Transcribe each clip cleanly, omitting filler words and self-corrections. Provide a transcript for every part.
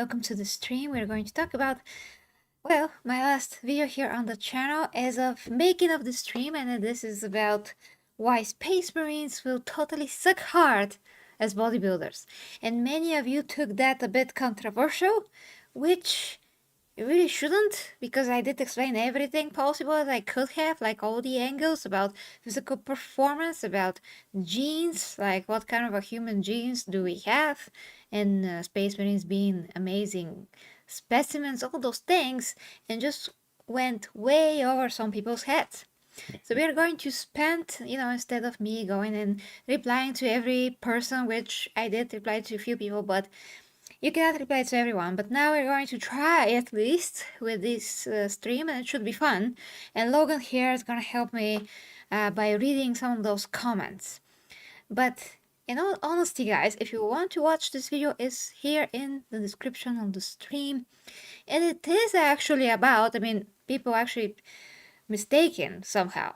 welcome to the stream. We're going to talk about, well, my last video here on the channel as of making of the stream, and this is about why Space Marines will totally suck hard as bodybuilders. And many of you took that a bit controversial, which it really shouldn't, because I did explain everything possible that I could have, like all the angles about physical performance, about genes, like what kind of a human genes do we have, and Space Marines being amazing specimens, all those things, and just went way over some people's heads. So we are going to spend, instead of me going and replying to every person, which I did reply to a few people, but you cannot reply to everyone, but now we're going to try at least with this stream, and it should be fun. And Logan here is going to help me by reading some of those comments. But in all honesty, guys, if you want to watch this video, it's here in the description of the stream. And it is actually about, people actually mistaken somehow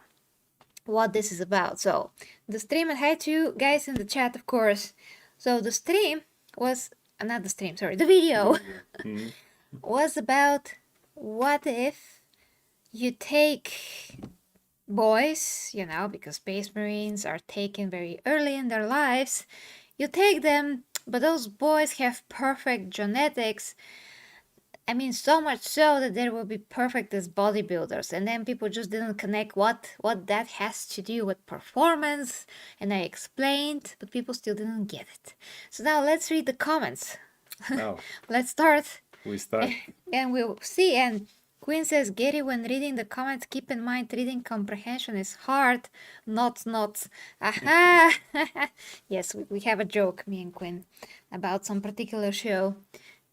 what this is about. So the stream, and hi to you guys in the chat, of course. So the stream was not the stream, sorry, the video was about what if you take boys, because Space Marines are taken very early in their lives, you take them, but those boys have perfect genetics. So much so that they will be perfect as bodybuilders, and then people just didn't connect what that has to do with performance, and I explained, but people still didn't get it. So now let's read the comments. Oh, Let's start. we start. And we'll see. And Queen says, Gary, when reading the comments, keep in mind reading comprehension is hard, not. Aha! Yes, we have a joke, me and Quinn, about some particular show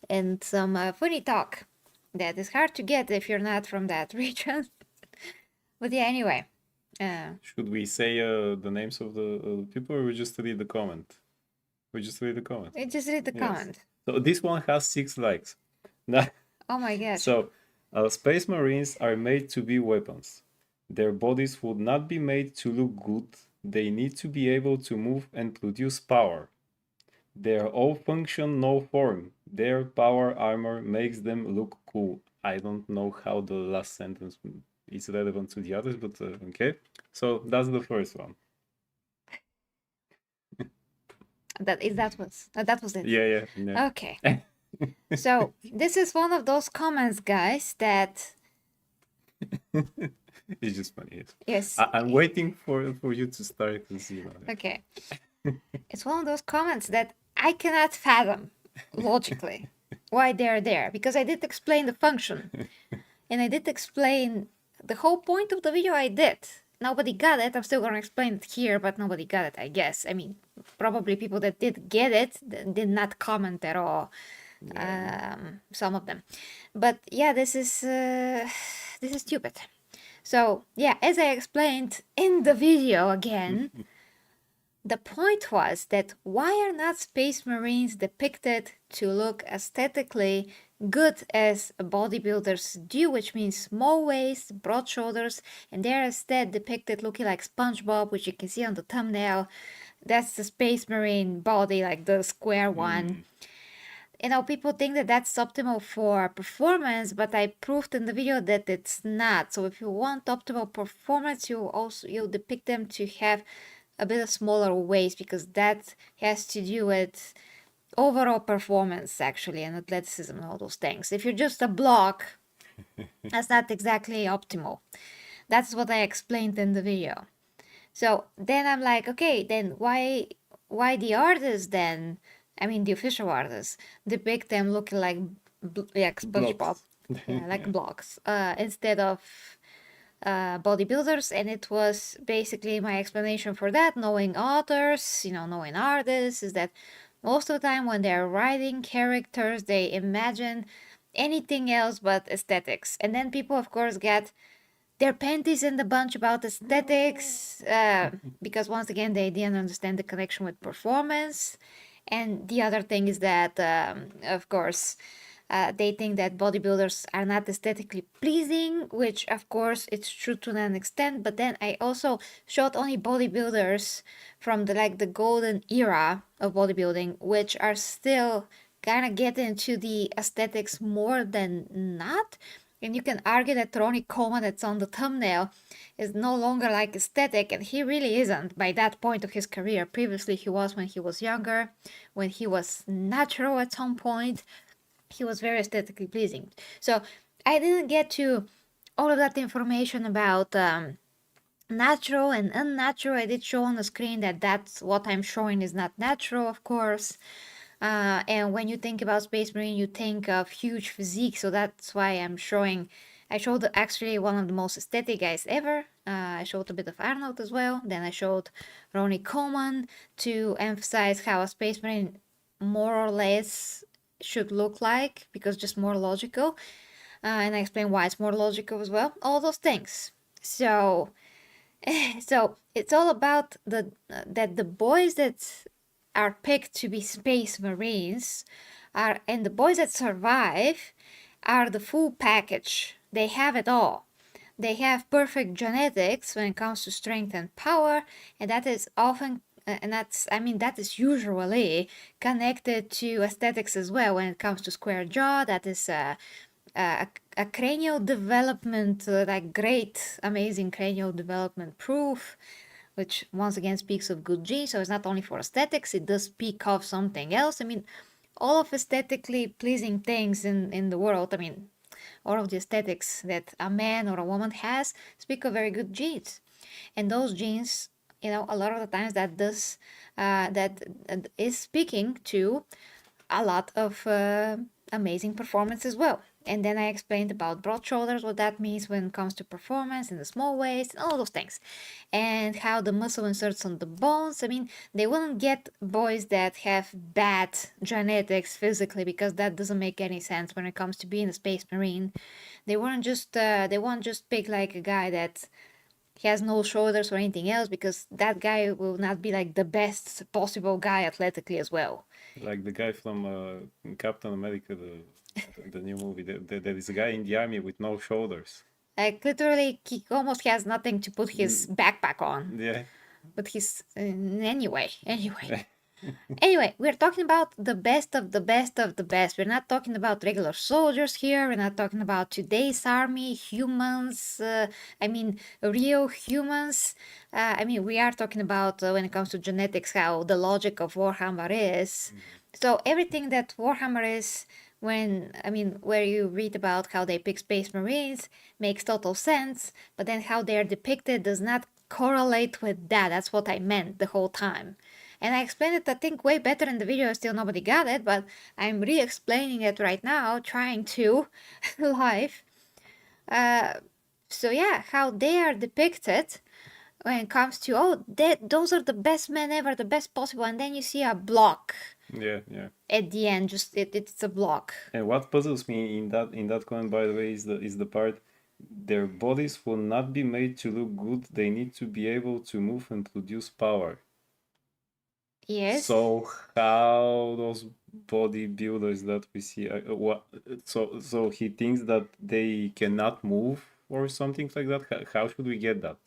and some funny talk that is hard to get if you're not from that region. But yeah, anyway. Should we say the names of the people, or we just read the comment? We just read the comment. We just read the comment. So this one has 6 likes. Oh my gosh. So, Space Marines are made to be weapons. Their bodies would not be made to look good. They need to be able to move and produce power. They are all function, no form. Their power armor makes them look cool. I don't know how the last sentence is relevant to the others, but okay. So that's the first one. That was it. Yeah. Okay. So this is one of those comments, guys, that it's just funny. yes. I'm waiting for you to start to see. Okay. It's one of those comments that I cannot fathom logically why they're there, because I did explain the function and I did explain the whole point of the video. I did. Nobody got it. I'm still gonna explain it here, but nobody got it, I guess. Probably people that did get it did not comment at all. Some of them, but yeah, this is stupid. So yeah, as I explained in the video again, the point was that why are not Space Marines depicted to look aesthetically good as bodybuilders do, which means small waist, broad shoulders, and they're instead depicted looking like SpongeBob, which you can see on the thumbnail. That's the Space Marine body, like the square one. People think that that's optimal for performance, but I proved in the video that it's not. So if you want optimal performance, you'll depict them to have a bit of smaller waist, because that has to do with overall performance, actually, and athleticism and all those things. If you're just a block, that's not exactly optimal. That's what I explained in the video. So then I'm like, okay, then why the artists then, the official artists, depict them looking like SpongeBob, like blocks, instead of bodybuilders? And it was basically my explanation for that, knowing authors, knowing artists, is that most of the time when they're writing characters, they imagine anything else but aesthetics. And then people, of course, get their panties in the bunch about aesthetics, because once again, they didn't understand the connection with performance. And the other thing is that, of course, they think that bodybuilders are not aesthetically pleasing, which of course it's true to an extent, but then I also showed only bodybuilders from the golden era of bodybuilding, which are still kind of get into the aesthetics more than not. And you can argue that Ronnie Coleman that's on the thumbnail is no longer like aesthetic, and he really isn't by that point of his career. Previously, he was when he was younger, when he was natural at some point. He was very aesthetically pleasing. So I didn't get to all of that information about natural and unnatural. I did show on the screen that that's what I'm showing is not natural, of course. And when you think about Space Marine, you think of huge physique, so that's why I'm showing. I showed actually one of the most aesthetic guys ever. I showed a bit of Arnold as well. Then I showed Ronnie Coleman to emphasize how a Space Marine more or less should look like, because just more logical. And I explained why it's more logical as well. All those things. So, so it's all about that the boys that are picked to be Space Marines and the boys that survive are the full package. They have it all. They have perfect genetics when it comes to strength and power, and that is often and that is usually connected to aesthetics as well. When it comes to square jaw, that is a cranial development, like great, amazing cranial development proof, which once again speaks of good genes. So it's not only for aesthetics, it does speak of something else. I mean, all of aesthetically pleasing things in the world, I mean, all of the aesthetics that a man or a woman has speak of very good genes. And those genes, a lot of the times that is speaking to a lot of amazing performance as well. And then I explained about broad shoulders, what that means when it comes to performance, and the small waist, and all those things. And how the muscle inserts on the bones. I mean, they wouldn't get boys that have bad genetics physically, because that doesn't make any sense when it comes to being a Space Marine. They won't just pick like a guy that has no shoulders or anything else, because that guy will not be like the best possible guy athletically as well. Like the guy from Captain America, the new movie. There is a guy in the army with no shoulders. Like literally, he almost has nothing to put his backpack on. Yeah. But he's anyway. Anyway, we're talking about the best of the best of the best. We're not talking about regular soldiers here. We're not talking about today's army, humans. I mean, real humans. We are talking about when it comes to genetics, how the logic of Warhammer is. So everything that Warhammer is, where you read about how they pick Space Marines, makes total sense. But then how they are depicted does not correlate with that. That's what I meant the whole time. And I explained it, I think, way better in the video. Still nobody got it, but I'm re-explaining it right now, trying to live. So yeah, how they are depicted when it comes to, those are the best men ever, the best possible, and then you see a block. Yeah. At the end, just it's a block. And what puzzles me in that comment, by the way, is the part, their bodies will not be made to look good. They need to be able to move and produce power. Yes. So how those bodybuilders that we see, so he thinks that they cannot move or something like that? How should we get that?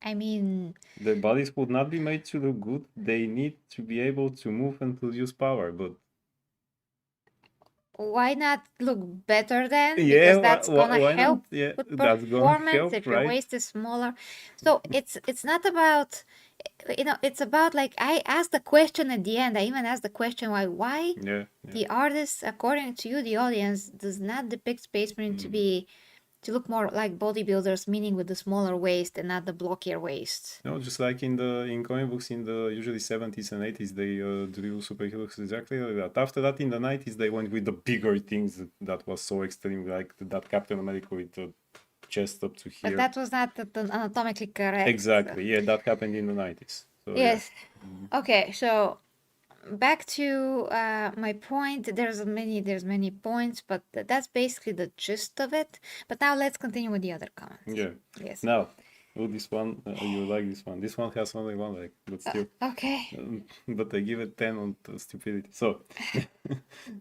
I mean, their bodies would not be made to look good. They need to be able to move and produce power, but why not look better then? yeah, Because that's gonna help yeah, with that's gonna performance help, if your right? waist is smaller. So it's not about, it's about, like, I asked the question at the end. I even asked the question why Yeah. the artist, according to you, the audience, does not depict Space Marine to look more like bodybuilders, meaning with the smaller waist and not the blockier waist. No, just like in comic books in the usually 70s and 80s, they drew superheroes exactly like that. After that, in the 90s, they went with the bigger things that was so extreme, like that Captain America with the chest up to here. But that was not anatomically correct. Exactly. Yeah, that happened in the 90s. So, yes. Yeah. Okay, so back to my point. There's many points, but that's basically the gist of it. But now let's continue with the other comments. Yeah. Yes. Now, this one, you like this one. This one has only one leg, but still. Okay. But I give it 10 on stupidity. So,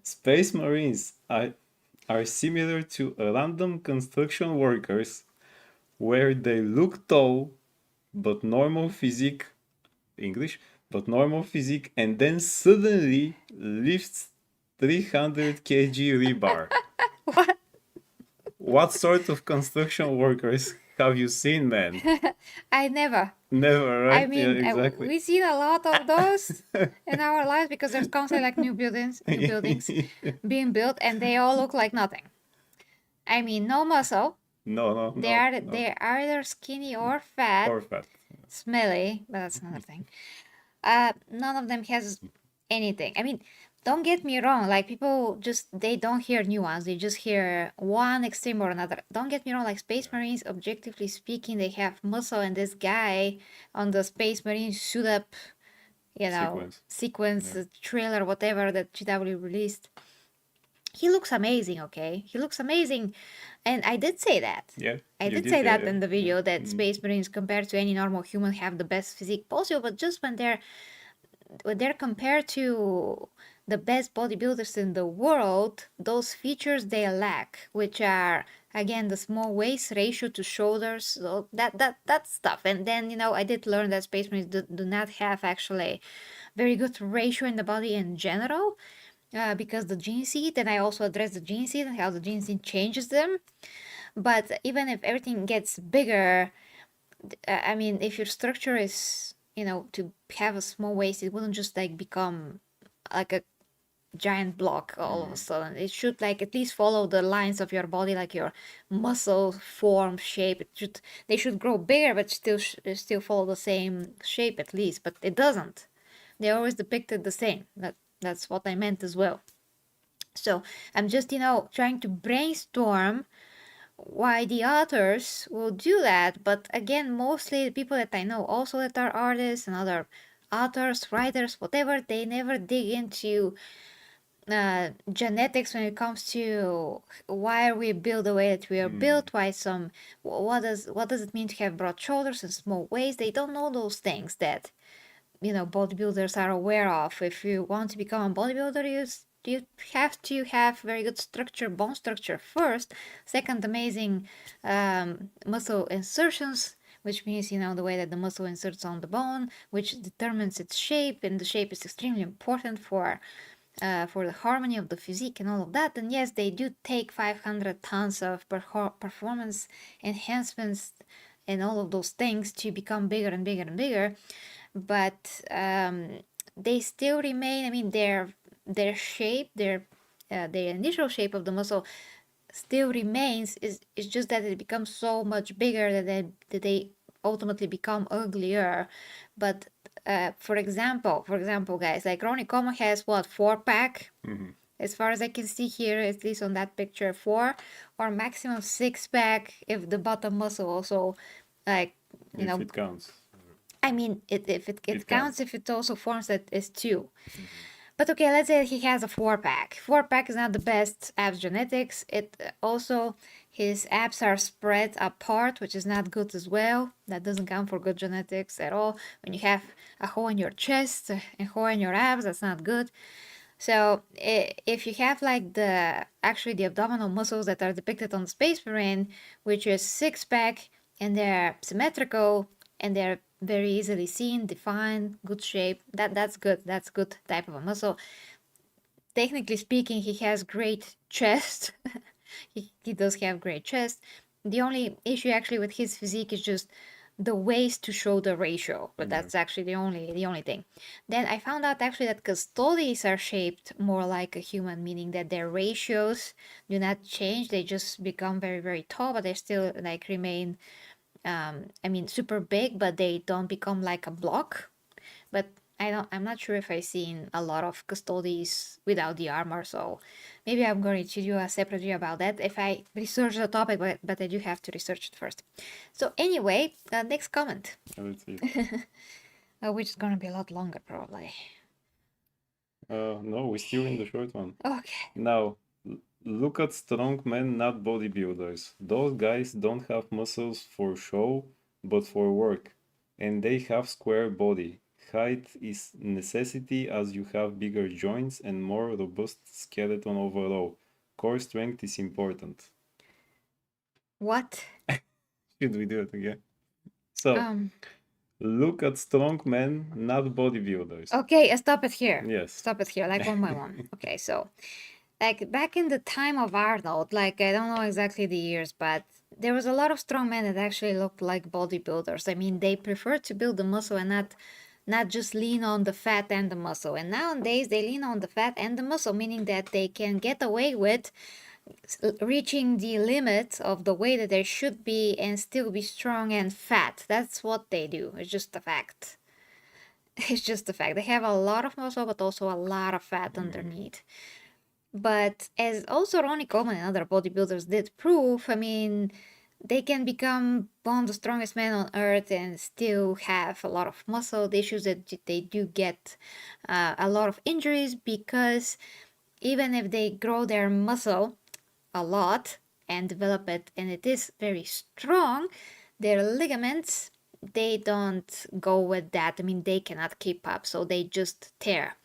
Space Marines are similar to random construction workers, where they look tall, but normal physique, English, but normal physique, and then suddenly lifts 300 kg rebar. What? What sort of construction workers have you seen, man? I never. Never, I right? Yeah, mean, exactly. we've seen a lot of those in our lives because there's constantly like new buildings being built, and they all look like nothing. I mean, no muscle. No, They're either skinny or fat, or fat. smelly, but that's another thing. None of them has anything. I mean, don't get me wrong, like people just they don't hear nuance, they just hear one extreme or another. Don't get me wrong, like Space Marines, objectively speaking, they have muscle, and this guy on the Space Marine suit up, sequence Yeah. trailer, whatever that GW released. He looks amazing, okay? He looks amazing. And I did say that. Yeah. I You did did, say yeah, that yeah, in the yeah. video that Space Marines compared to any normal human have the best physique possible, but just when they're compared to the best bodybuilders in the world, those features they lack, which are again the small waist ratio to shoulders, so that stuff. And then I did learn that Space Marines do not have actually very good ratio in the body in general, because the gene seed, and I also addressed the gene seed and how the gene seed changes them. But even if everything gets bigger, I mean, if your structure is, to have a small waist, it wouldn't just like become like a giant block all of a sudden. It should like at least follow the lines of your body, like your muscle form, shape. They should grow bigger, but still follow the same shape at least. But it doesn't. They're always depicted the same. That's what I meant as well. So I'm just, trying to brainstorm why the authors will do that. But again, mostly the people that I know also that are artists and other authors, writers, whatever, they never dig into genetics when it comes to why are we built the way that we are built, what does it mean to have broad shoulders and small waist. They don't know those things that bodybuilders are aware of. If you want to become a bodybuilder, you have to have very good structure, bone structure first. Second, amazing muscle insertions, which means the way that the muscle inserts on the bone, which determines its shape, and the shape is extremely important for the harmony of the physique and all of that. And yes, they do take 500 tons of performance enhancements and all of those things to become bigger and bigger and bigger, but they still remain. I mean, their shape, their initial shape of the muscle still remains. It's just that it becomes so much bigger that they ultimately become uglier. But for example, guys, like Ronnie Como has what, 4-pack? As far as I can see here, at least on that picture, 4 or maximum 6-pack if the bottom muscle also, like, if it counts. I mean, if it It counts, counts. if it also forms that is 2. But okay, let's say he has a 4-pack. 4-pack is not the best abs genetics. It also, his abs are spread apart, which is not good as well. That doesn't count for good genetics at all. When you have a hole in your chest and hole in your abs, that's not good. So if you have like the abdominal muscles that are depicted on the Space Marine, which is 6-pack, and they're symmetrical and they're very easily seen, defined, good shape, that's good. That's good type of a muscle. Technically speaking, he has great chest. he does have great chest. The only issue actually with his physique is just the waist to shoulder ratio, but that's actually the only thing. Then I found out actually that custodies are shaped more like a human, meaning that their ratios do not change. They just become very, very tall, but they still like remain super big, but they don't become like a block. But I'm not sure if I've seen a lot of custodies without the armor, so maybe I'm going to do a separate video about that if I research the topic, but I do have to research it first. So anyway, next comment. Let's see. Which is gonna be a lot longer probably. No, we're still in the short one. Okay. Now, look at strong men, not bodybuilders. Those guys don't have muscles for show, but for work. And they have square body. Height is necessity as you have bigger joints and more robust skeleton overall. Core strength is important. What? Should we do it again? So, Look at strong men, not bodybuilders. Okay, stop it here. Yes. Stop it here, like one by one. Okay, so like back in the time of Arnold, like I don't know exactly the years, but there was a lot of strong men that actually looked like bodybuilders. I mean, they prefer to build the muscle and not just lean on the fat and the muscle. And nowadays they lean on the fat and the muscle, meaning that they can get away with reaching the limit of the way that they should be and still be strong and fat. That's what they do. It's just a fact. It's just a fact. They have a lot of muscle, but also a lot of fat underneath. But as also Ronnie Coleman and other bodybuilders did prove, I mean, they can become one of the strongest men on earth and still have a lot of muscle issues that they do get a lot of injuries because even if they grow their muscle a lot and develop it and it is very strong, their ligaments, they don't go with that. I mean, they cannot keep up, so they just tear.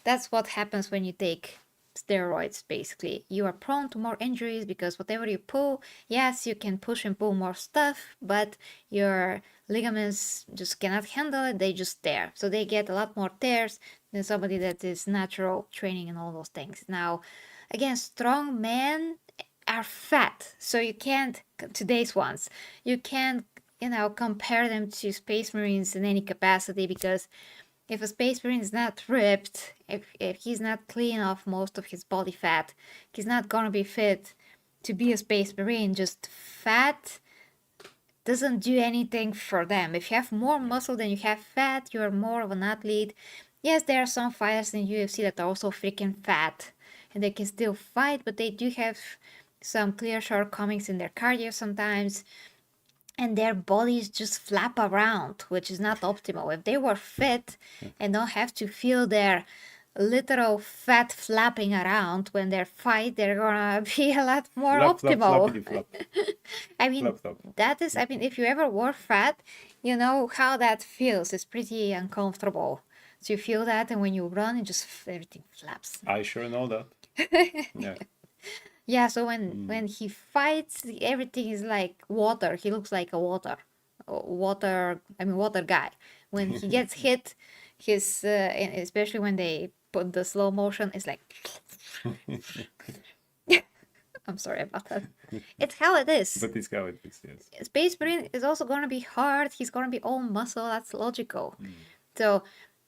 That's what happens when you take steroids. Basically, you are prone to more injuries because whatever you pull, yes, you can push and pull more stuff, but your ligaments just cannot handle it. They just tear, so they get a lot more tears than somebody that is natural training and all those things. Now again, strong men are fat, so you can't, today's ones, you can't, compare them to space marines in any capacity, because if a space marine is not ripped, if he's not clean off most of his body fat, he's not gonna be fit to be a space marine. Just fat doesn't do anything for them. If you have more muscle than you have fat, you're more of an athlete. Yes, there are some fighters in UFC that are also freaking fat and they can still fight, but they do have some clear shortcomings in their cardio sometimes, and their bodies just flap around, which is not optimal. If they were fit and don't have to feel their literal fat flapping around when they fight, they're gonna be a lot more optimal. Flap. I mean, Flap. that is, I mean, if you ever were fat, you know how that feels. It's pretty uncomfortable. So you feel that, and when you run, it just everything flaps. I sure know that. Yeah. Yeah, so when he fights, everything is like water. He looks like a water guy. When he gets hit, his especially when they put the slow motion, it's like I'm sorry about that. It's how it is. But it's how it is, yes. Space Marine is also gonna be hard. He's gonna be all muscle. That's logical. So,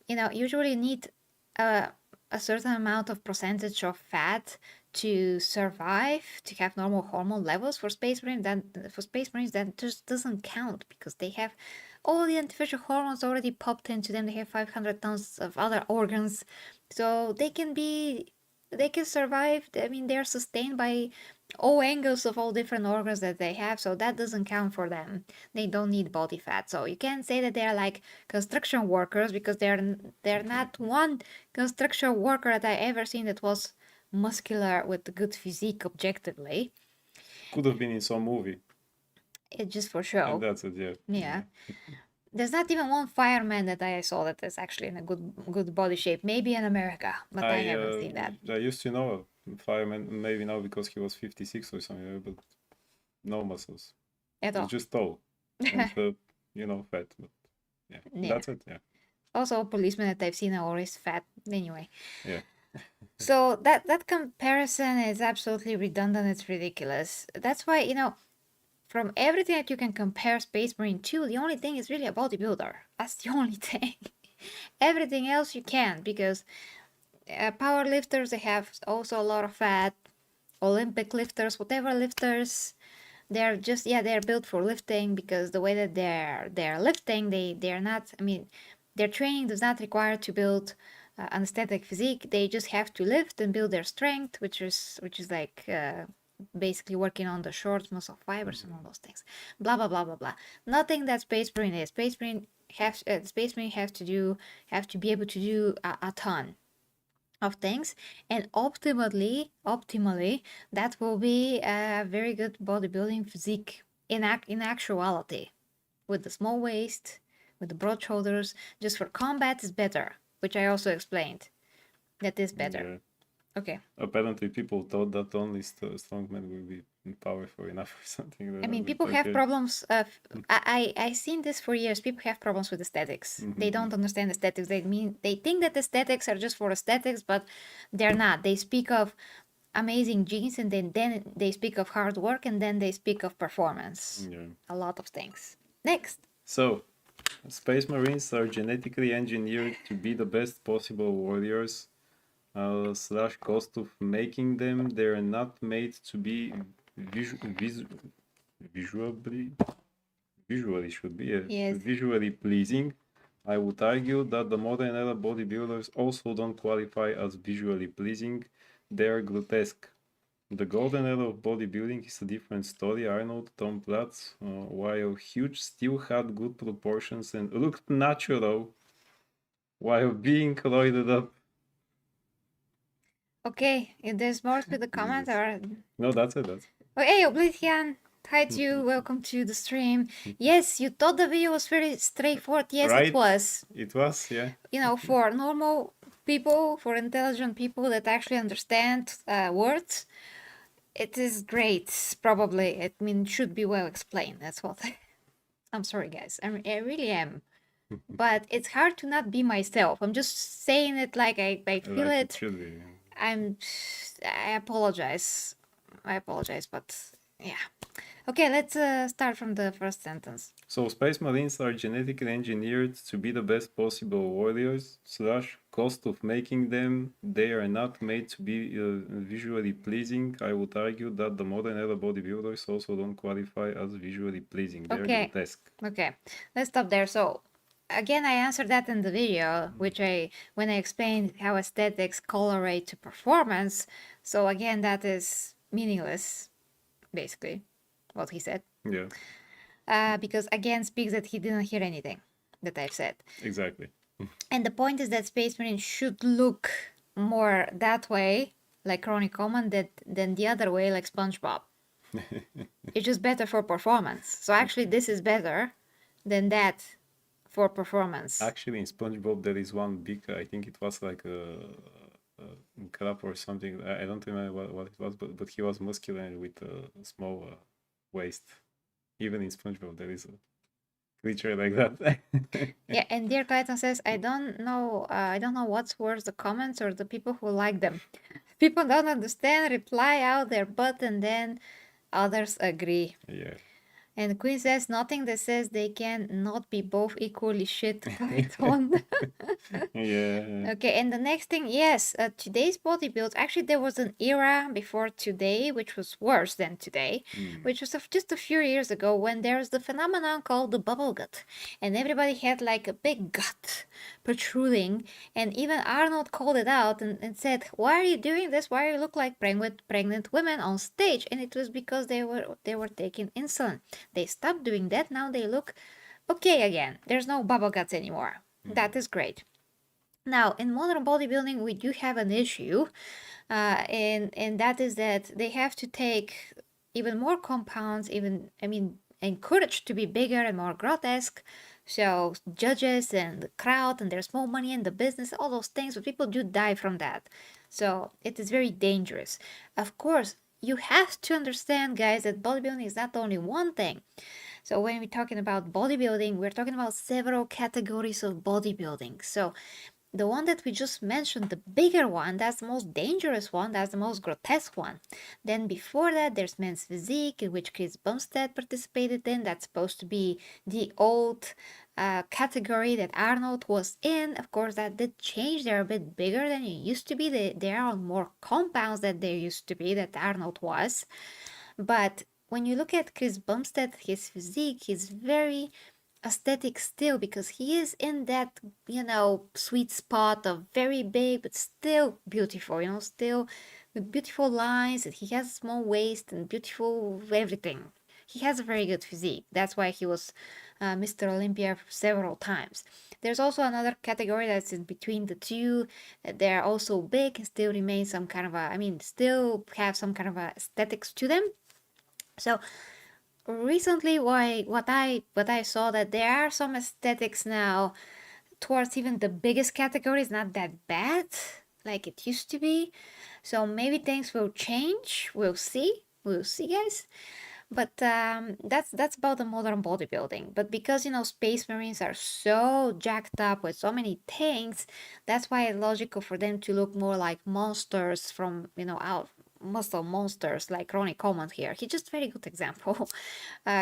usually you need a certain amount of percentage of fat to survive, to have normal hormone levels. For Space Marines, that just doesn't count because they have all the artificial hormones already popped into them. They have 500 tons of other organs, so they can survive. I mean, they're sustained by all angles of all different organs that they have, so that doesn't count for them. They don't need body fat. So you can't say that they're like construction workers, because they're not one construction worker that I ever seen that was muscular with a good physique objectively. Could have been in some movie. It's just for show. And that's it, yeah. Yeah. There's not even one fireman that I saw that is actually in a good body shape. Maybe in America, but I haven't seen that. I used to know a fireman, maybe now because he was 56 or something, but no muscles. At all. He's just tall and, fat. But yeah, that's it, yeah. Also, policemen that I've seen are always fat. Anyway. Yeah. So that comparison is absolutely redundant. It's ridiculous. That's why, from everything that you can compare Space Marine to, the only thing is really a bodybuilder. That's the only thing. Everything else you can, because power lifters, they have also a lot of fat. Olympic lifters, whatever lifters, they're just, they're built for lifting, because the way that they're lifting, they're not, I mean, their training does not require to build an aesthetic physique. They just have to lift and build their strength, which is like basically working on the short muscle fibers and all those things. Blah blah blah blah blah. Nothing that Space Marine is. Space Marine have to be able to do a ton of things, and optimally that will be a very good bodybuilding physique in actuality, with the small waist, with the broad shoulders. Just for combat is better, which I also explained. That is better. Okay. Apparently, people thought that only strong men will be powerful enough or something. I mean, But people have okay. problems. I seen this for years. People have problems with aesthetics. They don't understand aesthetics. They think that aesthetics are just for aesthetics, but they're not. They speak of amazing genes, and then they speak of hard work, and then they speak of performance. Yeah. A lot of things. Next. So, Space Marines are genetically engineered to be the best possible warriors. Slash cost of making them, they're not made to be visually should be Yes. visually pleasing. I would argue that the modern era bodybuilders also don't qualify as visually pleasing. They are grotesque. The golden era of bodybuilding is a different story. Arnold, Tom Platz, while huge, still had good proportions and looked natural while being roided up. Okay. If there's more to the comment, Jesus. or No, that's it. That's oh, hey, Oblivion. Hi to you. Welcome to the stream. Yes, you thought the video was very straightforward. Yes, right. it was. It was, yeah. You know, for normal people, for intelligent people that actually understand words, it is great. Probably, I mean, should be well explained. That's what. I'm sorry, guys. I really am. But it's hard to not be myself. I'm just saying it like I feel Like it it. should be. I apologize. I apologize, but yeah. Okay, let's start from the first sentence. So Space Marines are genetically engineered to be the best possible warriors. Slash cost of making them, they are not made to be visually pleasing. I would argue that the modern era bodybuilders also don't qualify as visually pleasing. They're Okay. grotesque. Okay, let's stop there. So again, I answered that in the video, which when I explained how aesthetics correlate to performance. So again, that is meaningless, basically, what he said. Yeah, Because again, speaks that he didn't hear anything that I've said. exactly. And the point is that Space Marine should look more that way, like Ronnie Coleman, than the other way, like SpongeBob. It's just better for performance. So actually, this is better than that for performance. Actually, in SpongeBob, there is one big, I think it was like a crab or something. I don't remember what it was, but he was muscular and with a small waist. Even in SpongeBob, there is a creature like that. Yeah, and Dear Clayton says, I don't know what's worse, the comments or the people who like them. People don't understand, reply out their butt, and then others agree. Yeah. And Queen says, nothing that says they can not be both equally shit, Clayton. Yeah. Okay, and the next thing, yes, today's bodybuild, actually there was an era before today, which was worse than today, which was just a few years ago when there was the phenomenon called the bubble gut, and everybody had like a big gut protruding, and even Arnold called it out and said, why are you doing this? Why do you look like pregnant women on stage? And it was because they were taking insulin. They stopped doing that, now they look okay again. There's no bubble guts anymore. That is great. Now, in modern bodybuilding, we do have an issue, and that is that they have to take even more compounds, encouraged to be bigger and more grotesque. So judges and the crowd, and there's more money in the business, all those things, but people do die from that. So it is very dangerous. Of course, you have to understand, guys, that bodybuilding is not only one thing. So when we're talking about bodybuilding, we're talking about several categories of bodybuilding. So the one that we just mentioned, the bigger one, that's the most dangerous one, that's the most grotesque one. Then before that, there's men's physique, in which Chris Bumstead participated in. That's supposed to be the old category that Arnold was in. Of course, that did change. They're a bit bigger than it used to be. There are more compounds than there used to be that Arnold was. But when you look at Chris Bumstead, his physique, he's very aesthetic still, because he is in that, sweet spot of very big but still beautiful, still with beautiful lines, and he has a small waist and beautiful everything. He has a very good physique. That's why he was Mr. Olympia several times. There's also another category that's in between the two. They're also big and still remain some kind of still have some kind of aesthetics to them. So recently, what I saw, that there are some aesthetics now towards even the biggest categories, not that bad. like it used to be. So maybe things will change. We'll see. We'll see, guys. But that's about the modern bodybuilding. But because Space Marines are so jacked up with so many things, that's why it's logical for them to look more like monsters from out muscle monsters like Ronnie Coleman here. He's just a very good example.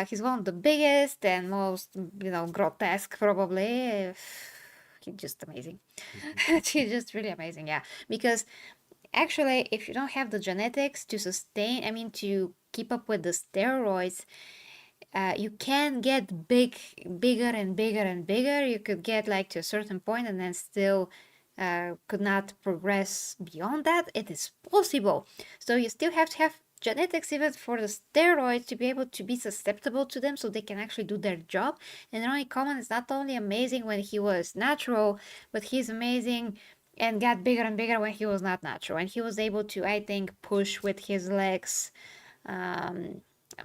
He's one of the biggest and most grotesque probably. He's just amazing. He's just really amazing, yeah. Because actually, if you don't have the genetics to sustain, I mean, to keep up with the steroids, you can get bigger and bigger and bigger. You could get like to a certain point and then still could not progress beyond that. It is possible. So you still have to have genetics even for the steroids to be able to be susceptible to them so they can actually do their job. And Ronnie Coleman is not only amazing when he was natural, but he's amazing and got bigger and bigger when he was not natural. And he was able to, I think, push with his legs um,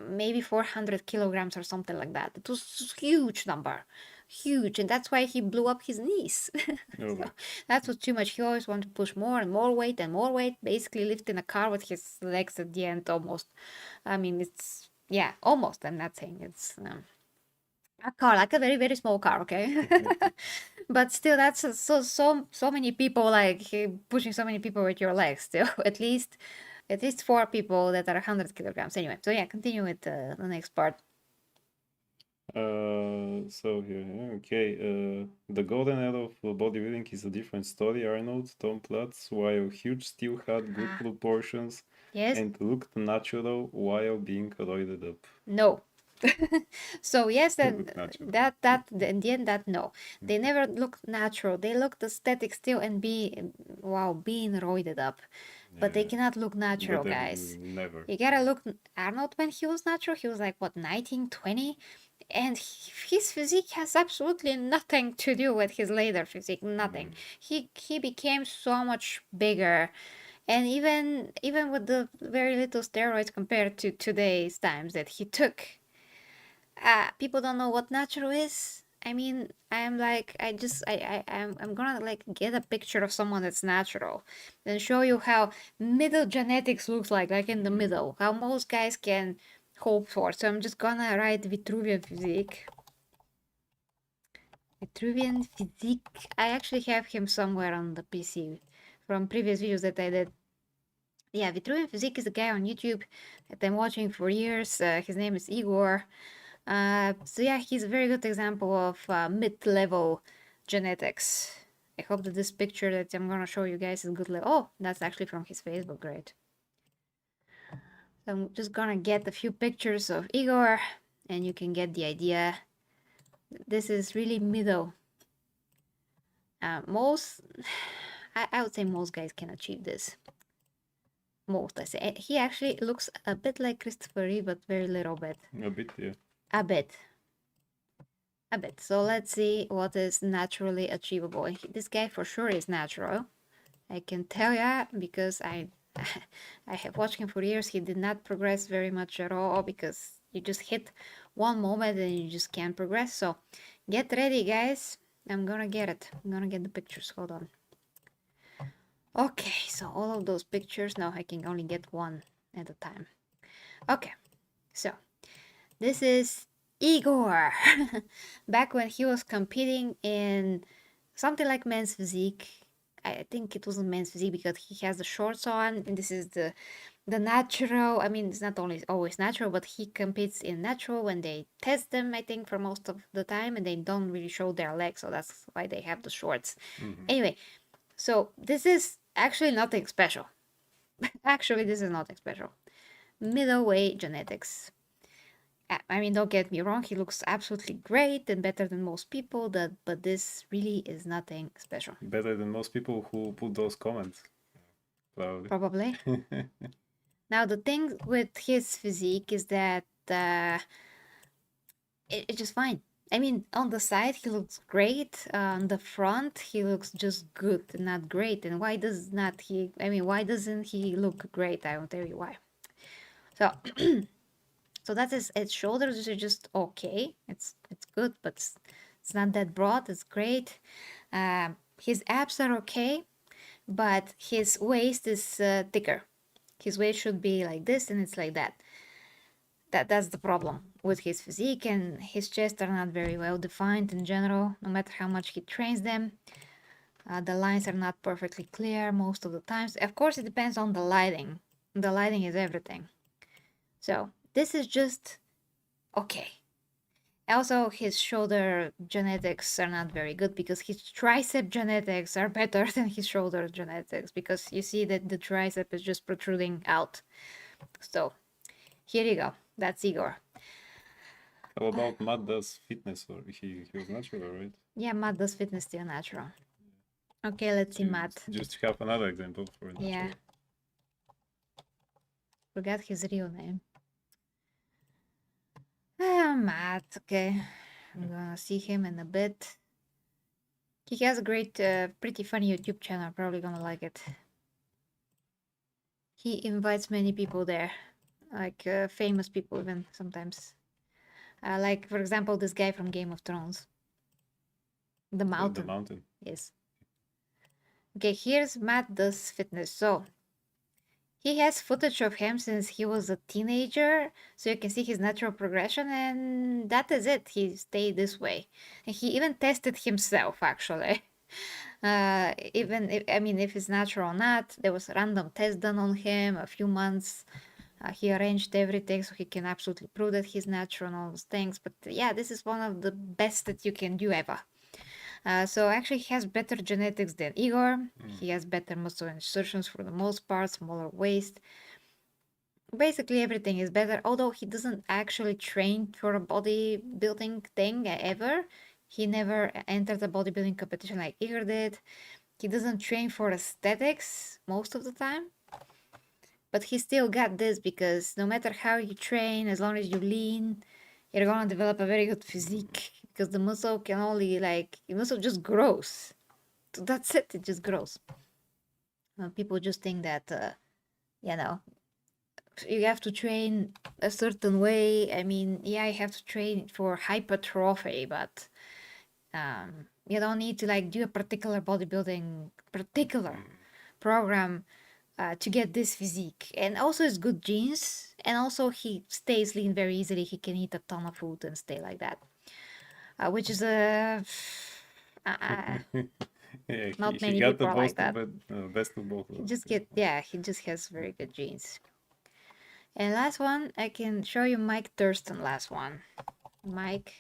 maybe 400 kilograms or something like that. It was a huge number, huge. And that's why he blew up his knees. Oh, So that was too much. He always wanted to push more and more weight and more weight, basically lifting a car with his legs at the end almost. I mean, it's, yeah, almost. I'm not saying it's a car, like a very, very small car, okay? But still, that's so many people like pushing so many people with your legs still. At least four people that are 100 kilograms. Anyway, so yeah, continue with the next part. So here, okay. The golden era of bodybuilding is a different story. Arnold, Tom Platz, while huge, still had good Ah, proportions yes, and looked natural while being roided up. no. So yes, then Looked natural. that in the end that no, they never looked natural. They looked aesthetic still and being roided up, but they Yeah, cannot look natural, better guys. never. You gotta look Arnold when he was natural. He was like what 19, 20, and his physique has absolutely nothing to do with his later physique. Nothing. He became so much bigger, and even with the very little steroids compared to today's times that he took, people don't know what natural is. I mean, I'm like, I'm gonna like get a picture of someone that's natural, and show you how middle genetics looks like in the middle, how most guys can hope for. So I'm just gonna write Vitruvian physique. Vitruvian physique. I actually have him somewhere on the PC from previous videos that I did. Yeah, Vitruvian physique is a guy on YouTube that I'm watching for years. His name is Igor. So yeah, he's a very good example of mid-level genetics. I hope that this picture that I'm gonna show you guys is good level. Oh, that's actually from his Facebook, great. So I'm just gonna get a few pictures of Igor, and you can get the idea. This is really middle. Most, I would say most guys can achieve this. Most, I say. He actually looks a bit like Christopher Reeve, but very little bit. A bit, yeah. A bit. A bit. So let's see what is naturally achievable. And this guy for sure is natural. I can tell ya because I I have watched him for years. He did not progress very much at all because you just hit one moment and you just can't progress. So get ready, guys. I'm gonna get it. I'm gonna get the pictures. Hold on. Okay, so all of those pictures. Now I can only get one at a time. Okay, so this is Igor. Back when he was competing in something like men's physique. I think it wasn't men's physique because he has the shorts on, and this is the natural. I mean, it's not only always natural, but he competes in natural when they test them, I think, for most of the time, and they don't really show their legs, so that's why they have the shorts. Anyway, so this is actually nothing special. Actually, this is nothing special. Middleweight genetics. I mean, don't get me wrong, he looks absolutely great and better than most people, but this really is nothing special. Better than most people who put those comments. Probably. Probably. Now, the thing with his physique is that it's just fine. I mean, on the side, he looks great. On the front, he looks just good, not great. And why does not he? I mean, why doesn't he look great? I will tell you why. So, so that is its shoulders are just okay. It's good, but it's not that broad. It's great. His abs are okay. but his waist is thicker. His waist should be like this, and it's like that. That's the problem with his physique, and his chest are not very well defined in general, no matter how much he trains them. The lines are not perfectly clear most of the times. Of course, it depends on the lighting. The lighting is everything. So this is just okay. Also, his shoulder genetics are not very good because his tricep genetics are better than his shoulder genetics, because you see that the tricep is just protruding out. So here you go. That's Igor. How about Matt does fitness, or he was natural, right? Yeah, Matt does fitness still natural. Okay, let's see Matt. Just have another example for natural. Yeah. Forgot his real name. Matt, okay. I'm gonna see him in a bit. He has a great, pretty funny YouTube channel. Probably gonna like it. He invites many people there, like famous people even sometimes. Like for example, this guy from Game of Thrones. The Mountain. The Mountain. Yes. Okay, here's Matt does fitness. So he has footage of him since he was a teenager, so you can see his natural progression, and that is it. He stayed this way. And he even tested himself, actually. Even if, I mean, if it's natural or not, there was a random test done on him a few months. He arranged everything so he can absolutely prove that he's natural and all those things. But yeah, this is one of the best that you can do ever. So actually, he has better genetics than Igor. He has better muscle insertions for the most part, smaller waist. Basically, everything is better. Although he doesn't actually train for a bodybuilding thing ever. He never entered a bodybuilding competition like Igor did. He doesn't train for aesthetics most of the time. But he still got this because no matter how you train, as long as you lean, you're gonna develop a very good physique, because the muscle can only the muscle just grows. So that's it. It just grows. People just think that you know you have to train a certain way. I mean, yeah, you have to train for hypertrophy, but you don't need to do a particular bodybuilding program to get this physique. And also it's good genes, and also he stays lean very easily. He can eat a ton of food and stay like that, which is a Yeah, not he many got people the are like that. best of both He worlds. just he just has very good genes. And last one, I can show you Mike Thurston. Last one, Mike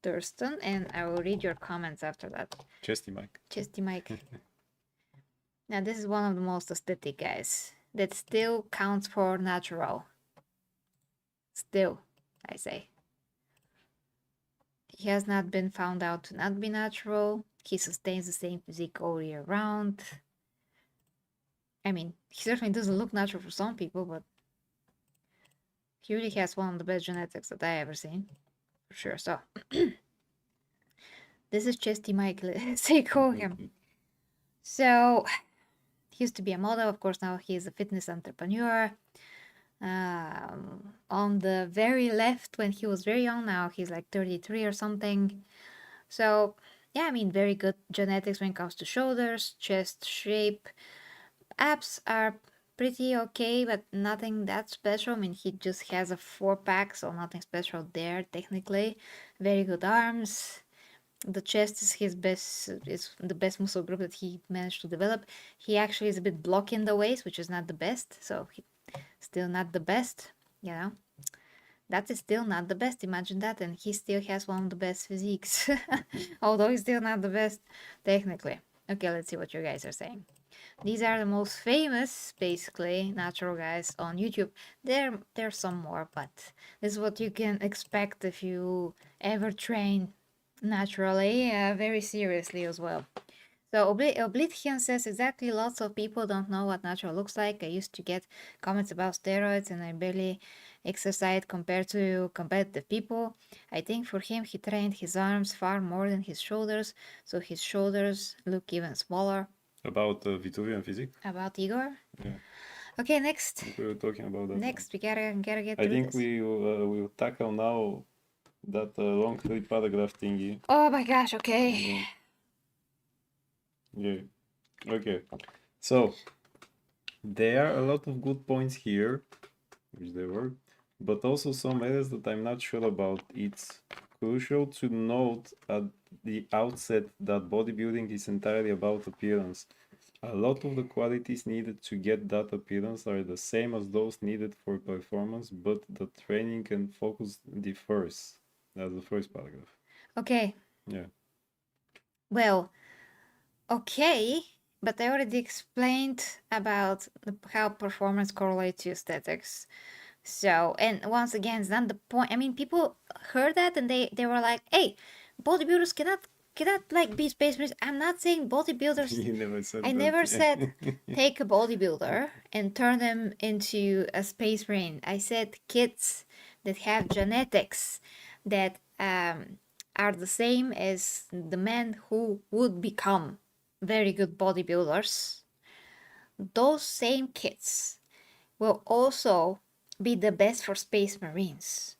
Thurston, and I will read your comments after that. Chesty Mike. Chesty Mike. Now this is one of the most aesthetic guys that still counts for natural. Still, I say. He has not been found out to not be natural. He sustains the same physique all year round. I mean, he certainly doesn't look natural for some people, but he really has one of the best genetics that I ever seen. For sure. So, this is Chesty Mike, say call him. So, he used to be a model. Of course, now he is a fitness entrepreneur. On the very left, when he was very young, now he's like 33 or something. So, yeah, I mean, very good genetics when it comes to shoulders, chest shape. Abs are pretty okay, but nothing that special. I mean, he just has a 4-pack, so nothing special there technically. Very good arms. The chest is the best muscle group that he managed to develop. He actually is a bit blocky in the waist, which is not the best, so still not the best, you know. That is still not the best, imagine that, and he still has one of the best physiques. Although he's still not the best, technically. Okay, let's see what you guys are saying. These are the most famous, basically, natural guys on YouTube. There's some more, but this is what you can expect if you ever train naturally, very seriously as well. So Oblivion says exactly, lots of people don't know what natural looks like. I used to get comments about steroids and I barely exercise compared to competitive people. I think for him, he trained his arms far more than his shoulders, so his shoulders look even smaller. About Vitruvian physique? About Igor? Yeah. Okay, next. We were talking about that. Next, we gotta get I through think this. we'll tackle now that long 3-paragraph thingy. Oh my gosh, okay. Yeah. Okay. So there are a lot of good points here, which there were, but also some areas that I'm not sure about. It's crucial to note at the outset that bodybuilding is entirely about appearance. A lot of the qualities needed to get that appearance are the same as those needed for performance, but the training and focus differs. That's the first paragraph. Okay, Yeah. well, okay, but I already explained about how performance correlates to aesthetics. So, and once again, it's not the point. I mean, people heard that and they were like, "Hey, bodybuilders cannot like be space marines." I'm not saying bodybuilders. You never said I that. never said take a bodybuilder and turn them into a space marine. I said kids that have genetics that are the same as the men who would become very good bodybuilders. Those same kids will also be the best for space marines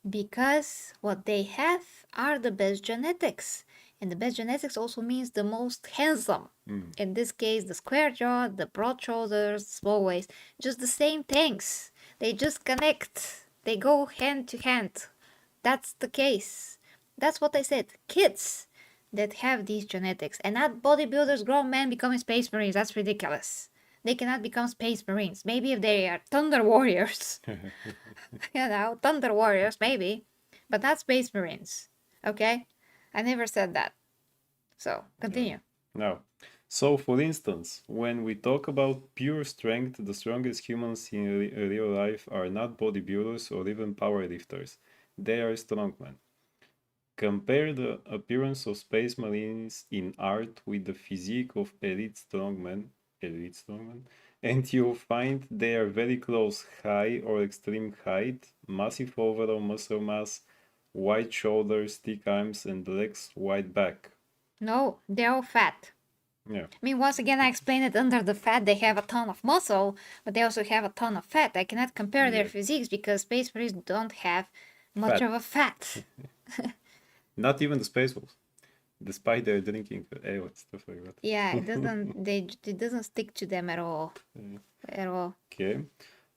because what they have are the best genetics. And the best genetics also means the most handsome. In this case, the square jaw, the broad shoulders, small waist, just the same things. They just connect, they go hand to hand. That's the case. That's what I said. Kids that have these genetics and not bodybuilders, grown men becoming space marines. That's ridiculous. They cannot become space marines. Maybe if they are thunder warriors. Thunder warriors, maybe. But not space marines. Okay? I never said that. So, continue. Now, so for instance, when we talk about pure strength, the strongest humans in real life are not bodybuilders or even powerlifters. They are strongmen. Compare the appearance of space marines in art with the physique of elite strongmen, and you'll find they are very close: high or extreme height, massive overall muscle mass, wide shoulders, thick arms, and legs, wide back. No, they're all fat. Yeah. I mean, once again, I explained it under the fat, they have a ton of muscle, but they also have a ton of fat. I cannot compare their Yeah. physiques because space marines don't have much Fat. of a fat. Not even the space wolves, despite their drinking ale and stuff like that. Yeah, it doesn't stick to them at all. At all. Okay.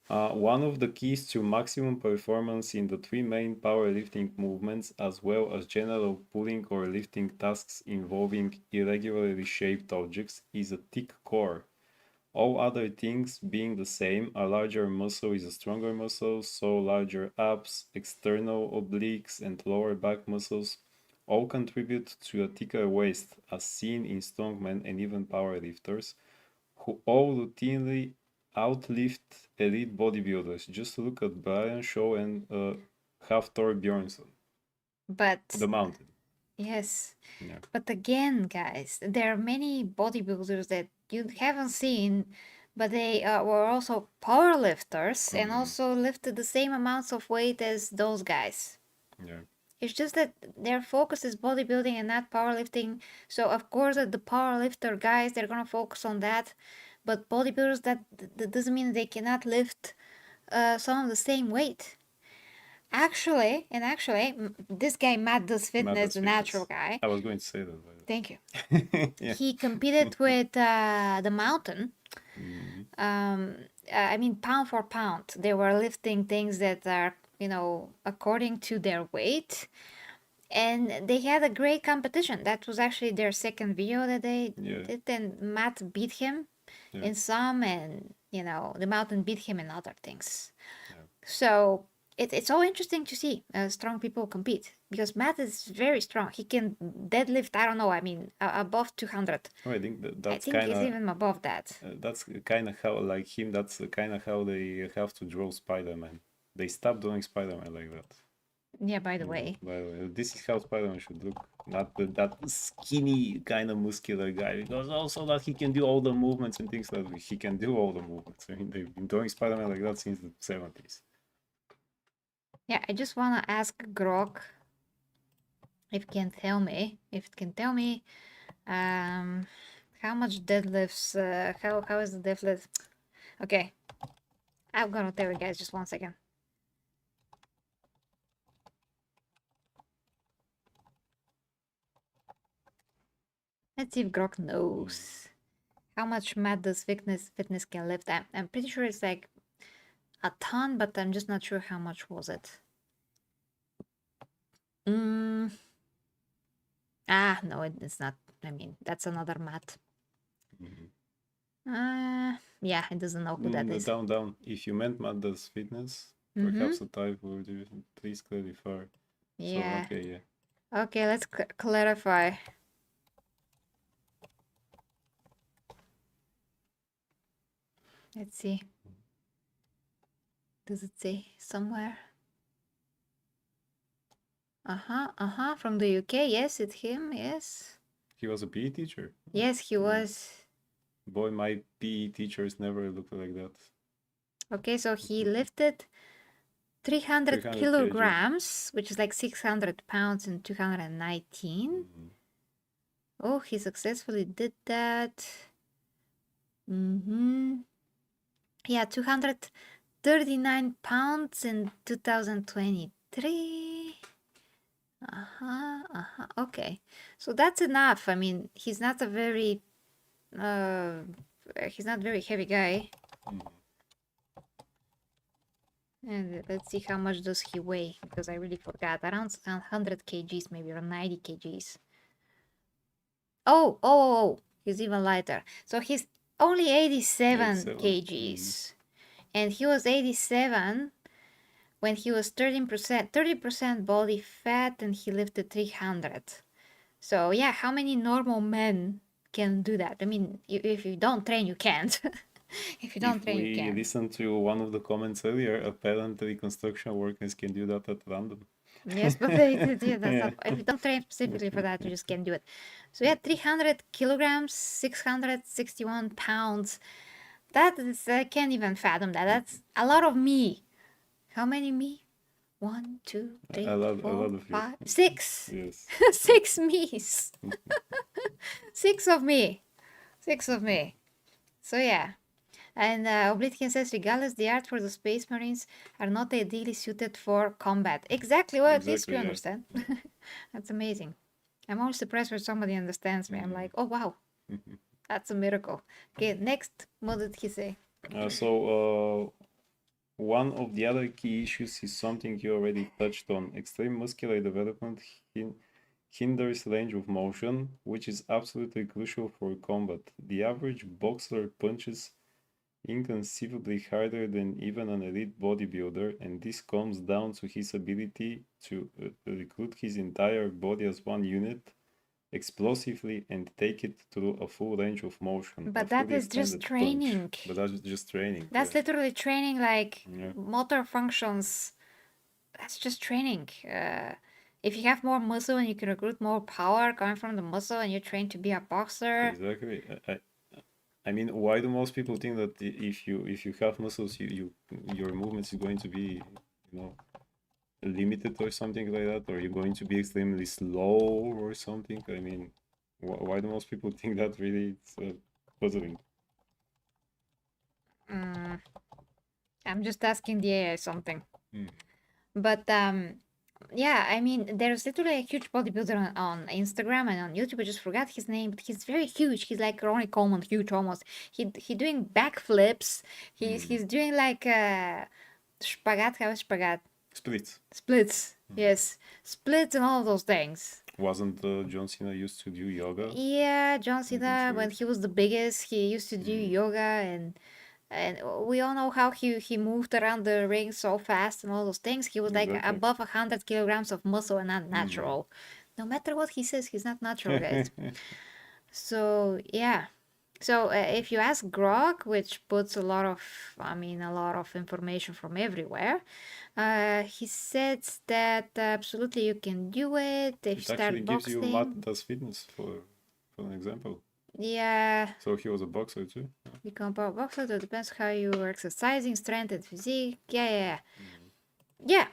One of the keys to maximum performance in the three main powerlifting movements, as well as general pulling or lifting tasks involving irregularly shaped objects, is a thick core. All other things being the same, a larger muscle is a stronger muscle, so larger abs, external obliques, and lower back muscles all contribute to a thicker waist, as seen in strongmen and even powerlifters, who all routinely outlift elite bodybuilders. Just look at Brian Shaw and Hafthor Bjornsson, But the mountain. yes. Yeah. But again, guys, there are many bodybuilders that you haven't seen, but they were also powerlifters and also lifted the same amounts of weight as those guys. Yeah. It's just that their focus is bodybuilding and not powerlifting. So of course, the powerlifter guys, they're gonna focus on that. But bodybuilders, that doesn't mean they cannot lift some of the same weight. Actually, this guy Matt Does Fitness, Matt Does the Fitness. natural guy. I was going to say that. By the way. Thank you. Yeah. He competed with the mountain. I mean, pound for pound, they were lifting things that are, according to their weight. And they had a great competition. That was actually their second video that they Yeah. did. And Matt beat him Yeah. in some, and, the mountain beat him in other things. Yeah. So it's all interesting to see strong people compete because Matt is very strong. He can deadlift, I don't know, I mean, above 200. Oh, I think I that's think kind he's of even above that. that's kind of how, like him, that's kind of how they have to draw Spider-Man. They stopped doing Spider-Man like that. Yeah, by the way. By the way, this is how Spider-Man should look. Not that skinny kind of muscular guy, because also that he can do all the movements and things like that. He can do all the movements. I mean, they've been doing Spider-Man like that since the 70s. Yeah, I just want to ask Grok if it can tell me how much deadlifts, how is the deadlift? Okay, I'm gonna tell you guys just 1 second. Let's see if Grok knows How much mat does fitness can lift? I'm pretty sure it's like a ton, but I'm just not sure how much was it. No, it's not. I mean, that's another mat. Yeah, it doesn't know who that No, is. down. If you meant mat does fitness, perhaps a type would you please clarify. Yeah. So, okay, yeah. Okay, let's clarify. Let's see. Does it say somewhere? From the UK. Yes, it's him. Yes. He was a PE teacher. Yes, he was. Boy, my PE teachers never looked like that. Okay, so he lifted 300 300 kilograms, which is like 600 pounds in 2019. Oh, he successfully did that. Yeah, 239 pounds in 2023. Okay, so that's enough. I mean, he's not very heavy guy. And let's see how much does he weigh, because I really forgot. Around 100 kgs maybe, or 90 kgs. Oh, he's even lighter. So he's only 87 kgs. And he was 87 when he was 30% body fat, and he lifted 300. So yeah, how many normal men can do that? I mean, if you don't train, you can't. If you don't train, you can't. If we listen to one of the comments earlier, apparently construction workers can do that at random. Yes, but that's not, if you don't train specifically for that, you just can't do it. So yeah, 300 kilograms, 661 pounds. That is, I can't even fathom that. That's a lot of me. How many me? 1, 2, 3, A lot 4, of you. 5, 6. Yes. 6 me's. 6 of me. 6 of me. So yeah. And Oblitkin says, regardless, the art for the Space Marines are not ideally suited for combat. Exactly what it is, you understand. That's amazing. I'm always surprised when somebody understands me. I'm like, oh wow, that's a miracle. Okay, next, what did he say? One of the other key issues is something you already touched on. Extreme muscular development hinders range of motion, which is absolutely crucial for combat. The average boxer punches inconceivably harder than even an elite bodybuilder, and this comes down to his ability to recruit his entire body as one unit explosively and take it through a full range of motion. But that is just training. But that's just training. That's literally training, like motor functions. That's just training. If you have more muscle and you can recruit more power coming from the muscle, and you're trained to be a boxer. Exactly. I mean, why do most people think that if you have muscles, your movements is going to be, limited or something like that, or you're going to be extremely slow or something? I mean, why do most people think that? Really, it's puzzling. I'm just asking the AI something. But yeah, I mean, there's literally a huge bodybuilder on Instagram and on YouTube. I just forgot his name, but he's very huge. He's like Ronnie Coleman, huge almost. He doing backflips. He's doing like spagat. How is spagat? Splits. Yes, splits and all of those things. Wasn't John Cena used to do yoga? Yeah, John Cena, when he was the biggest, he used to do yoga, and we all know how he moved around the ring so fast and all those things. He was like above 100 kilograms of muscle and not natural. No matter what he says, he's not natural, guys. So yeah. So if you ask Grog, which puts a lot of information from everywhere, he says that absolutely you can do it if you start boxing. It actually gives you Matt does fitness for an example. Yeah. So he was a boxer too? Become a boxer, that depends how you are exercising, strength and physique. Yeah. Yeah.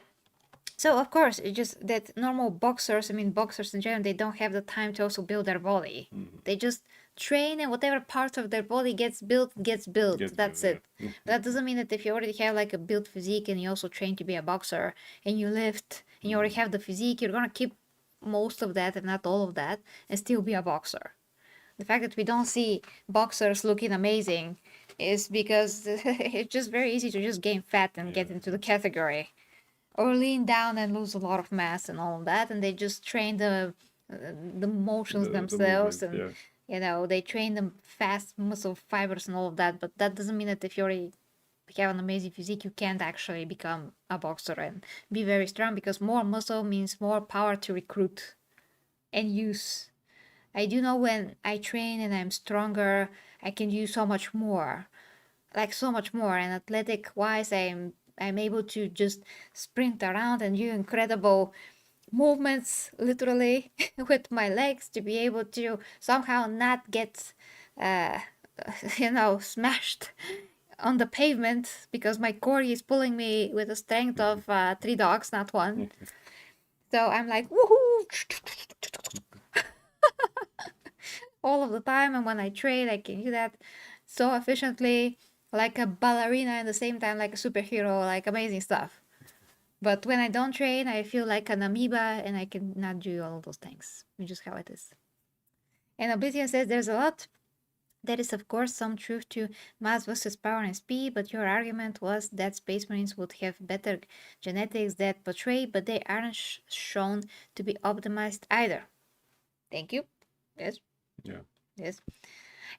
So of course, it's just that normal boxers, boxers in general, they don't have the time to also build their body. They just train, and whatever part of their body gets built. That's it. That doesn't mean that if you already have like a built physique and you also train to be a boxer and you lift and you already have the physique, you're gonna keep most of that, if not all of that, and still be a boxer. The fact that we don't see boxers looking amazing is because it's just very easy to just gain fat and get into the category, or lean down and lose a lot of mass and all of that, and they just train the motions The themselves, movement, and they train them fast muscle fibers and all of that. But that doesn't mean that if you already have an amazing physique, you can't actually become a boxer and be very strong, because more muscle means more power to recruit and use. I do know when I train and I'm stronger, I can do so much more, like so much more. And athletic wise, I'm able to just sprint around and do incredible movements, literally, with my legs, to be able to somehow not get, uh, smashed on the pavement, because my core is pulling me with the strength of 3 dogs, not one. So I'm like, woohoo! All of the time. And when I train, I can do that so efficiently, like a ballerina, and at the same time like a superhero, like amazing stuff. But when I don't train, I feel like an amoeba and I cannot do all of those things, which is how it is. And Oblivion says there's a lot. There is, of course, some truth to mass versus power and speed, but your argument was that Space Marines would have better genetics that portray, but they aren't shown to be optimized either. Thank you. Yes. Yeah. Yes.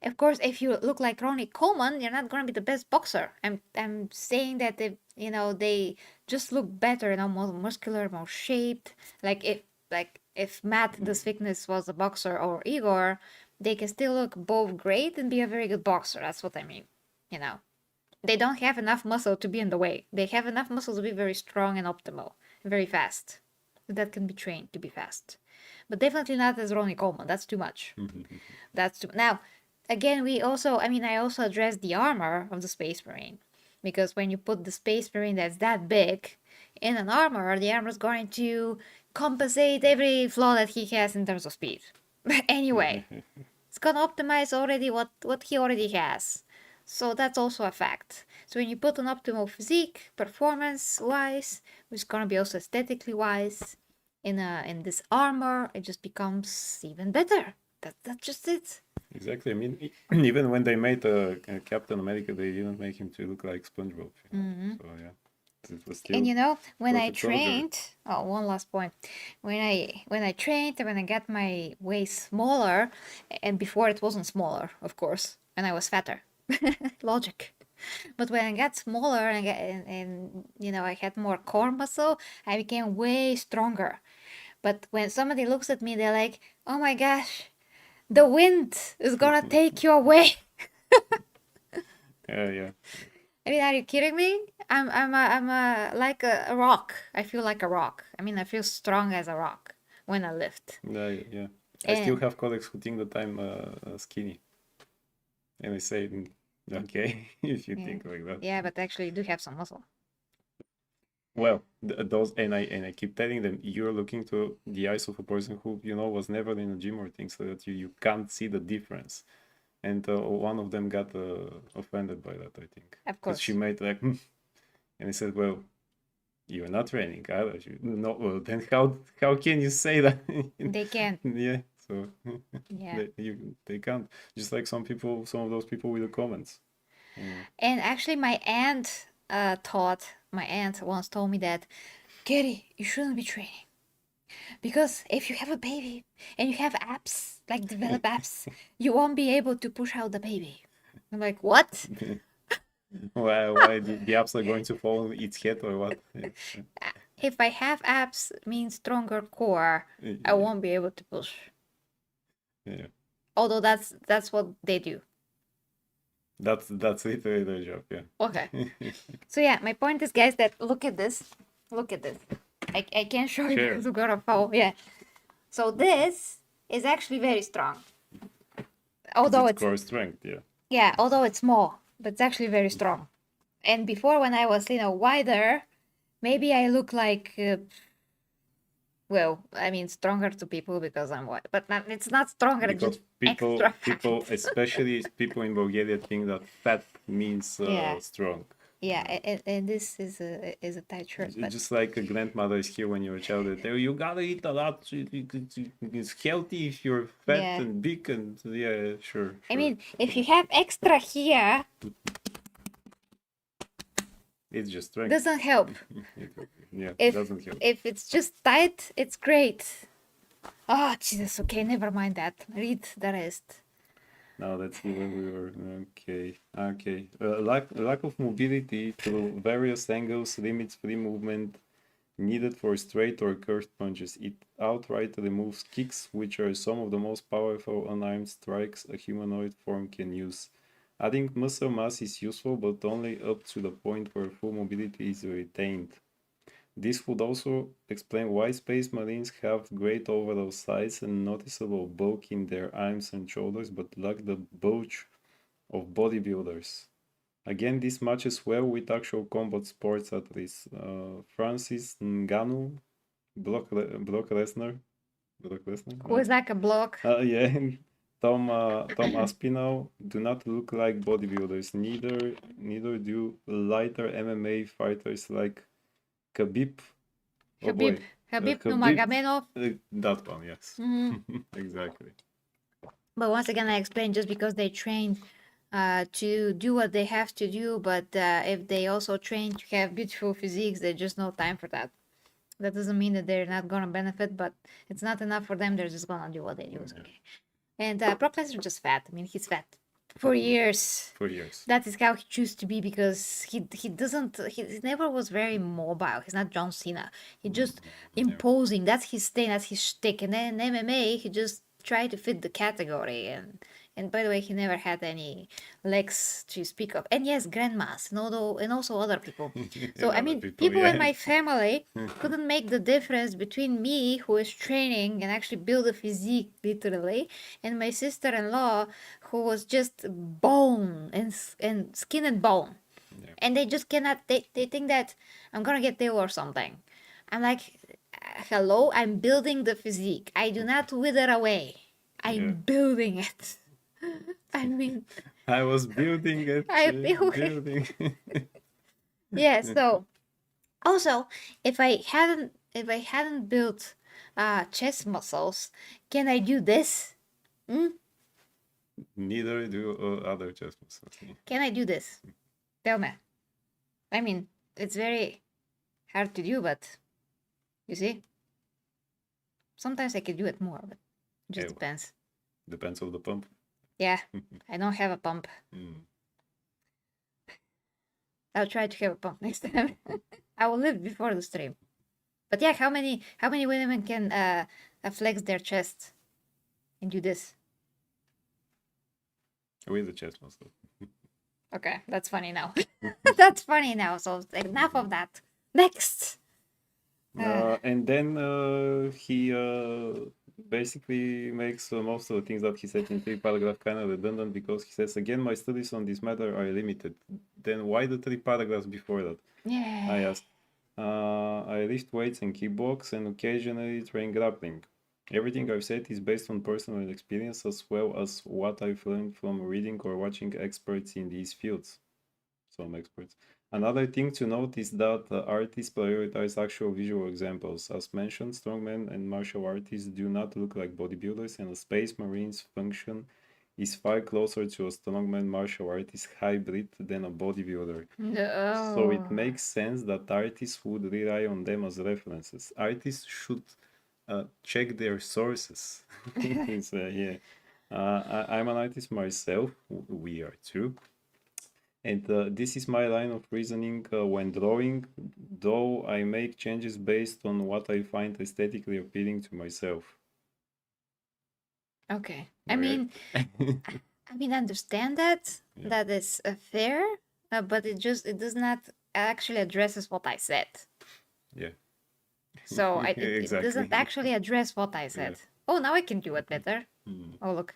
Of course, if you look like Ronnie Coleman, you're not gonna be the best boxer. I'm saying that they just look better, more muscular, more shaped. If Matt the Thickness was a boxer, or Igor, they can still look both great and be a very good boxer. That's what I mean. They don't have enough muscle to be in the way. They have enough muscle to be very strong and optimal, very fast. That can be trained to be fast, but definitely not as Ronnie Coleman. That's too much. Now, again, I also addressed the armor of the Space Marine, because when you put the Space Marine that's that big in an armor, the armor is going to compensate every flaw that he has in terms of speed. Anyway, it's gonna optimize already what he already has. So that's also a fact. So when you put an optimal physique, performance-wise, which is gonna be also aesthetically wise, in this armor, it just becomes even better. That's just it. Exactly. I mean, even when they made Captain America, they didn't make him to look like SpongeBob. So yeah, it was still. And when I perfect soldier. trained, one last point. When I trained, when I got my waist smaller, and before it wasn't smaller, of course, and I was fatter. Logic. But when I got smaller and I had more core muscle, I became way stronger. But when somebody looks at me, they're like, "Oh my gosh, the wind is gonna take you away." Yeah. I mean, are you kidding me? I'm like a rock. I feel like a rock. I mean, I feel strong as a rock when I lift. Yeah. I still have colleagues who think that I'm skinny, and I say, okay, if you think like that. Yeah, but actually, you do have some muscle. Well, those and I keep telling them, you're looking to the eyes of a person who was never in a gym or things like that. You can't see the difference. And one of them got offended by that, I think. Of course. She made like, and I said, well, you're not training either. No, well, then how can you say that? They can't. Yeah. So yeah, they can't. Just like some of those people with the comments. And actually, my aunt once told me that, Katie, you shouldn't be training, because if you have a baby and you have abs, like develop abs, you won't be able to push out the baby. I'm like, what? Why the abs are going to fall on its head or what? If I have abs, means stronger core, I won't be able to push. Yeah. Although that's what they do. That's literally their job, yeah. Okay. So yeah, my point is, guys, that look at this. I can't show you because we're gonna fall. Yeah. So this is actually very strong. Although it's core strength, yeah. Yeah, although it's small, but it's actually very strong. And before, when I was wider, maybe I look like stronger to people because I'm white, but it's not stronger. Because people, especially people in Bulgaria, think that fat means strong. Yeah, and this is a tight shirt, It's but just like a grandmother is here when you're a child. They tell you gotta eat a lot. It's healthy if you're fat yeah. and big and yeah, sure, I sure. mean, if you have extra here, It's just strength. doesn't help. Yeah, If doesn't help. if it's just tight, it's great. Oh Jesus, okay, never mind that. Read the rest. Now let's see where we were. Okay. Lack of mobility through various angles limits free movement needed for straight or curved punches. It outright removes kicks, which are some of the most powerful unarmed strikes a humanoid form can use. Adding muscle mass is useful, but only up to the point where full mobility is retained. This would also explain why Space Marines have great overall size and noticeable bulk in their arms and shoulders, but lack the bulge of bodybuilders. Again, this matches well with actual combat sports athletes. Francis Ngannou, Brock Lesnar, Who is like a block? yeah, Tom Aspinall do not look like bodybuilders. Neither do lighter MMA fighters like Khabib. Oh Habib, boy, Habib Khabib. Nurmagomedov. That one, yes. Mhm. Exactly. But once again, I explained just because they train to do what they have to do, but if they also train to have beautiful physiques, there's just no time for that. That doesn't mean that they're not gonna benefit, but it's not enough for them. They're just gonna do what they do. Yeah. Okay. And Brock Lesnar just fat. I mean, he's fat for years. For years. That is how he chose to be because he doesn't he never was very mobile. He's not John Cena. He just imposing. That's his thing. That's his shtick. And then in MMA, he just tried to fit the category. And by the way, he never had any legs to speak of. And yes, grandmas and also other people. So I mean, people in my family couldn't make the difference between me, who is training and actually build a physique literally, and my sister-in-law, who was just bone and skin and bone. Yeah. And they just cannot. They think that I'm gonna get ill or something. I'm like, hello, I'm building the physique. I do not wither away. I'm Yeah. building it. I mean, I was building it. I build it. Building. Yeah. So also, if I hadn't built chest muscles, can I do this? Neither do other chest muscles. Can I do this? Tell me. I mean, it's very hard to do, but you see, sometimes I could do it more, but it just Yeah, depends. Depends on the pump. Yeah, I don't have a pump. Mm. I'll try to have a pump next time. I will live before the stream. But yeah, how many women can flex their chest and do this? With the chest muscle. Okay, that's funny now. That's funny now. So enough of that. Next. And then he basically makes most of the things that he said in 3 paragraphs kind of redundant because he says, again, my studies on this matter are limited. Then why the 3 paragraphs before that? Yeah. I asked. I lift weights and kickbox and occasionally train grappling. Everything I've said is based on personal experience as well as what I've learned from reading or watching experts in these fields. Some experts. Another thing to note is that artists prioritize actual visual examples. As mentioned, strongmen and martial artists do not look like bodybuilders, and a Space Marine's function is far closer to a strongman martial artist hybrid than a bodybuilder. No. So it makes sense that artists would rely on them as references. Artists should check their sources. Yeah. I'm an artist myself. We are too. And this is my line of reasoning when drawing, though I make changes based on what I find aesthetically appealing to myself. Okay. I Okay. mean, I mean, understand that Yeah. that is fair, but it does not actually addresses what I said. Yeah. So it Exactly. doesn't actually address what I said. Oh, now I can do it better. Mm. Oh, look.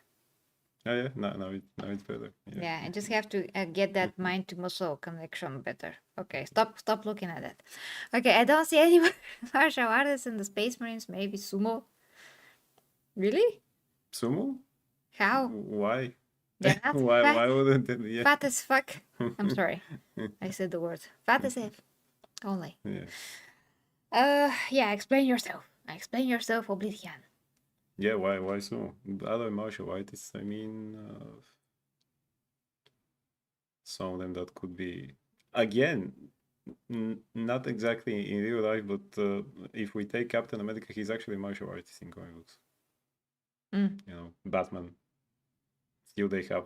Oh yeah, now it's better. Yeah, I just have to get that mind to muscle connection better. Okay, stop looking at it. Okay, I don't see any martial artists in the Space Marines. Maybe sumo. Really? Sumo? How? Why? They're not Why fat, wouldn't it? Yeah. fat as fuck. I'm sorry, I said the word fat as if only. Yeah. Yeah. Explain yourself. Explain yourself, Oblivion. Yeah, why so? Other martial artists, I mean, some of them that could be, again, not exactly in real life, but if we take Captain America, he's actually a martial artist in comic books. Mm. You know, Batman, still they have,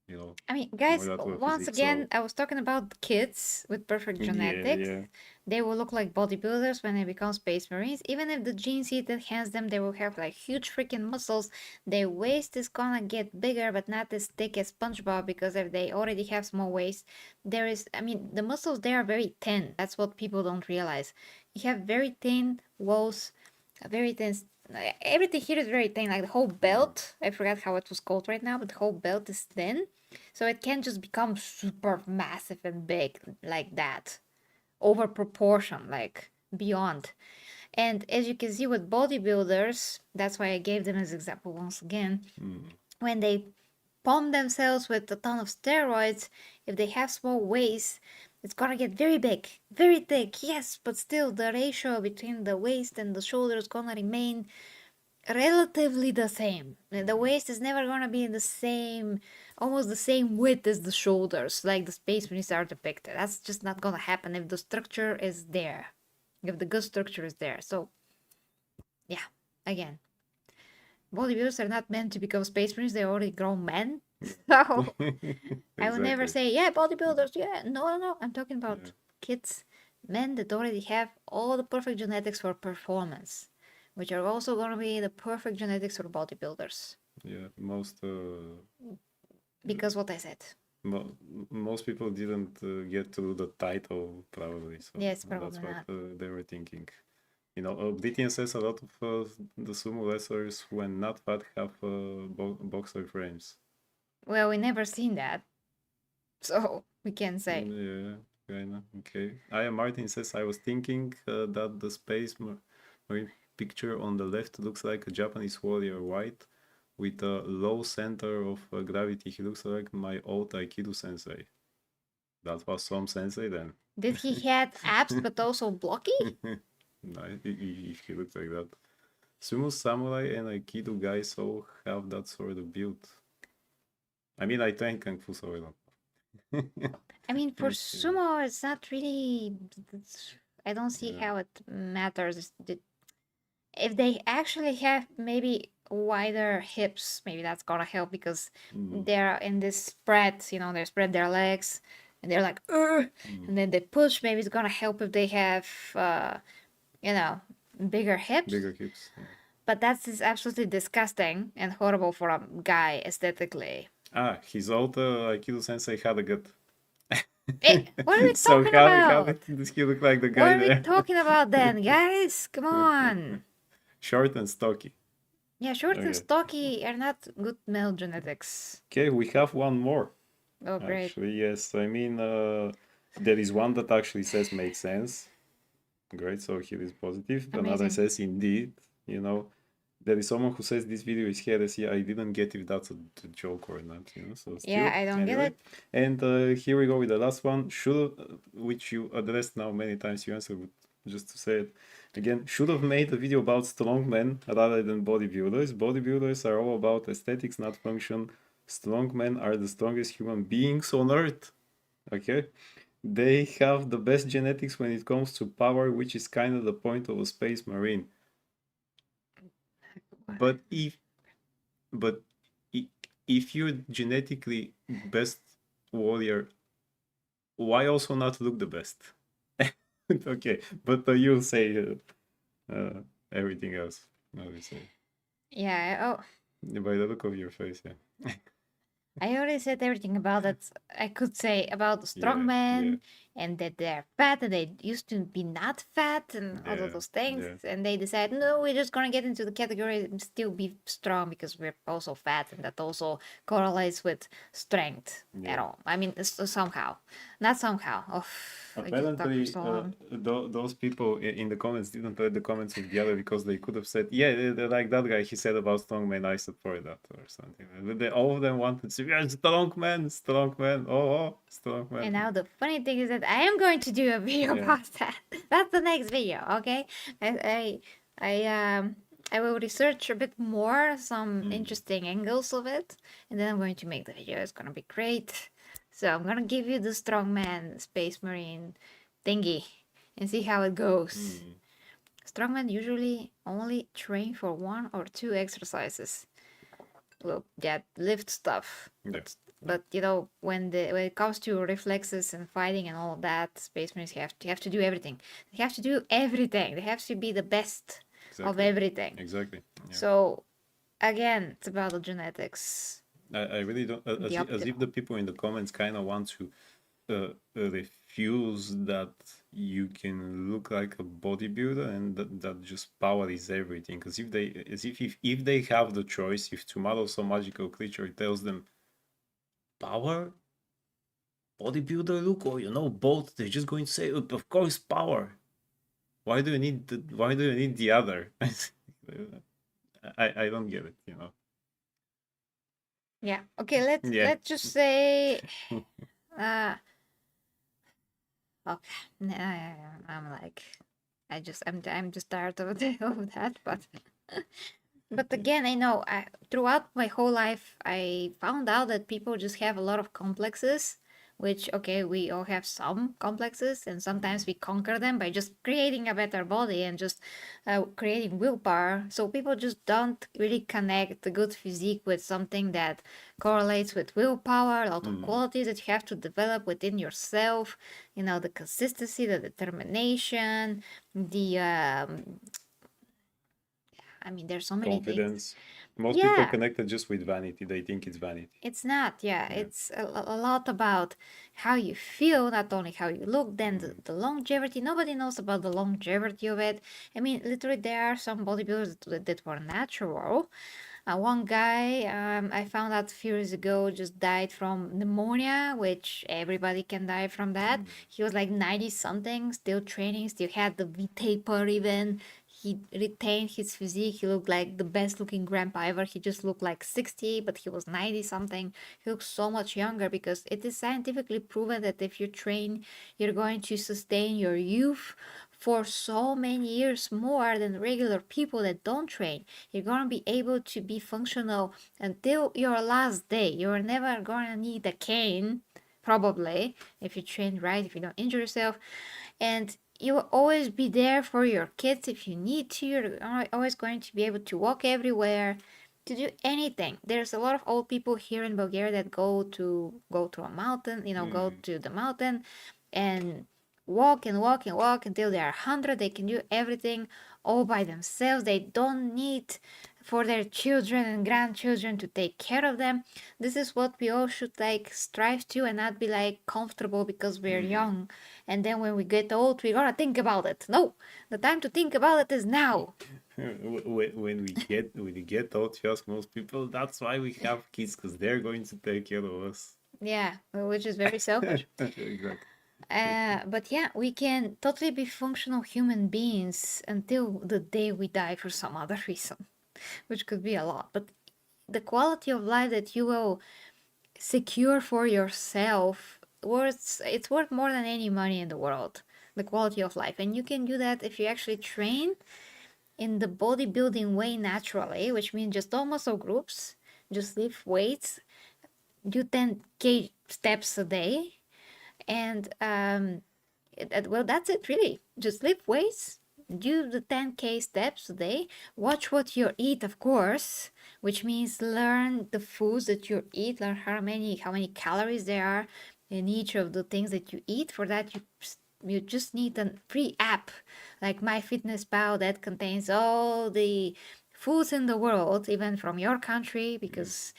you know, I mean, guys, similar to a once physique, again, so I was talking about kids with perfect yeah, genetics. yeah. They will look like bodybuilders when they become space marines. Even if the gene seed enhance them, they will have like huge freaking muscles. Their waist is gonna get bigger, but not as thick as SpongeBob because if they already have small waist, there is, I mean, the muscles there are very thin. That's what people don't realize. You have very thin walls, very thin. Everything here is very thin. Like the whole belt, I forgot how it was called right now, but the whole belt is thin. So it can just become super massive and big like that, over proportion, like beyond. And as you can see with bodybuilders, that's why I gave them as example once again. When they pump themselves with a ton of steroids, if they have small waist, it's gonna get very big, very thick, yes, but still the ratio between the waist and the shoulder is gonna remain relatively the same. The waist is never gonna be the same, almost the same width as the shoulders, like the Space Marines are depicted. That's just not gonna happen if the structure is there, if the good structure is there. So, yeah, again, bodybuilders are not meant to become Space Marines. They're already grown men. So I would never Exactly. say, yeah, bodybuilders. Yeah, no, no, no. I'm talking about Yeah. kids, men that already have all the perfect genetics for performance, which are also going to be the perfect genetics for bodybuilders. Yeah, Because what I said. mo- most people didn't get to the title probably, so Yes, that's probably what not. they were thinking. You know, Oblivion says a lot of the sumo wrestlers when not fat have boxer frames. Well, we never seen that, so we can't say. Yeah, kinda. Okay. Aya Martin says, I was thinking that the marine picture on the left looks like a Japanese warrior white with a low center of gravity. He looks like my old Aikido sensei. That was some sensei then. Did he had abs but also blocky? No, if he looks like that. Sumo samurai and Aikido guys all have that sort of build. I mean, I train Kung Fu, so I don't. I mean, for sumo, it's not really. I don't see Yeah. how it matters. If they actually have maybe wider hips, maybe that's gonna help because they're in this spread, they spread their legs and they're like, and then they push. Maybe it's gonna help if they have, you know, bigger hips. Bigger hips. Yeah. But that's absolutely disgusting and horrible for a guy aesthetically. His old Aikido sensei had a gut. What are we So talking how about? does he look like the What guy are we there? talking about then, guys? Come on. Short and stocky. Yeah, short and Okay. stocky are not good male genetics. Okay, we have one more. Oh, great. Actually, yes. I mean, there is one that actually says makes sense. Great, so here is positive. Another Amazing. says indeed, you know. There is someone who says this video is heresy. I didn't get if that's a joke or not, So still, Yeah, I don't get anyway. it. And here we go with the last one. Should, which you addressed now many times, you answered, but just to say it again, should have made a video about strongmen rather than bodybuilders. Bodybuilders are all about aesthetics, not function. Strongmen are the strongest human beings on earth. Okay? They have the best genetics when it comes to power, which is kind of the point of a space marine. But but if you're genetically best warrior, why also not look the best? Okay, but you'll say everything else. Obviously, Yeah, by the look of your face, yeah. I already said everything about it. I could say about Yeah, strongmen. and that they're fat and they used to be not fat and all of Yeah, those things. yeah, And they decide, no, we're just gonna get into the category and still be strong because we're also fat, and that also correlates with strength at yeah. all. I mean, somehow, not somehow. Oh, I just talked for Apparently, so long. those people in the comments didn't read the comments of the other because they could have said, yeah, they're like that guy. He said about strongman, I support that or something. But all of them wanted to, yeah, strong man, strong man. And now the funny thing is that I am going to do a video Yeah. about that. That's the next video, okay? I I um I will research a bit more some Mm. interesting angles of it, and then I'm going to make the video. It's gonna be great. So I'm gonna give you the strongman space marine thingy and see how it goes. Mm. Strongmen usually only train for 1 or 2 exercises. Well, yeah, lift stuff. Yeah. But you know, when it comes to reflexes and fighting and all of that, space marines have to do everything. They have to do everything. They have to be the best of Exactly. everything. Exactly. Yeah. So again, it's about the genetics. I really don't, The as if optimal. the people in the comments kind of want to refuse that you can look like a bodybuilder and that just power is everything. Because if they, as if they have the choice, if tomorrow some magical creature tells them power, bodybuilder look, or both, they're just going to say, of course, power. Why do you need why do you need the other? I don't get it. Yeah. Okay. Let's Yeah. let's just say. Uh. Okay. I'm like, I'm just tired of of that, but. But again, I know throughout my whole life, I found out that people just have a lot of complexes, which, okay, we all have some complexes, and sometimes we conquer them by just creating a better body and just creating willpower. So people just don't really connect the good physique with something that correlates with willpower, a lot of Mm. qualities that you have to develop within yourself, the consistency, the determination, the I mean, there's so many things. Confidence. Most people Yeah, connect it just with vanity. They think it's vanity. it's not. Yeah, Yeah. it's a lot about how you feel, not only how you look, then the longevity. Nobody knows about the longevity of it. I mean, literally, there are some bodybuilders that were natural. One guy I found out a few years ago just died from pneumonia, which everybody can die from that. He was like 90 something, still training, still had the V taper even. He retained his physique. He looked like the best looking grandpa ever. He just looked like 60, but he was 90 something. He looks so much younger because it is scientifically proven that if you train, you're going to sustain your youth for so many years more than regular people that don't train. You're going to be able to be functional until your last day. You're never going to need a cane, probably, if you train right, if you don't injure yourself. And you will always be there for your kids if you need to. You're always going to be able to walk everywhere, to do anything. There's a lot of old people here in Bulgaria that go to a mountain, go to the mountain and walk and walk and walk until they are 100. They can do everything all by themselves. They don't need for their children and grandchildren to take care of them. This is what we all should like strive to, and not be like comfortable because we're young, and then when we get old we're gonna think about it. No, the time to think about it is now. When we get old, you ask most people, that's why we have kids, because they're going to take care of us. Yeah, which is very selfish. Exactly. But yeah, we can totally be functional human beings until the day we die for some other reason, which could be a lot. But the quality of life that you will secure for yourself it's worth more than any money in the world. The quality of life, and you can do that if you actually train in the bodybuilding way naturally, which means just all muscle groups, just lift weights, do 10K steps a day, and well, that's it really. Just lift weights, do the 10K steps a day, watch what you eat, of course, which means learn the foods that you eat, learn how many calories there are in each of the things that you eat. For that, you just need a free app like MyFitnessPal that contains all the foods in the world, even from your country, because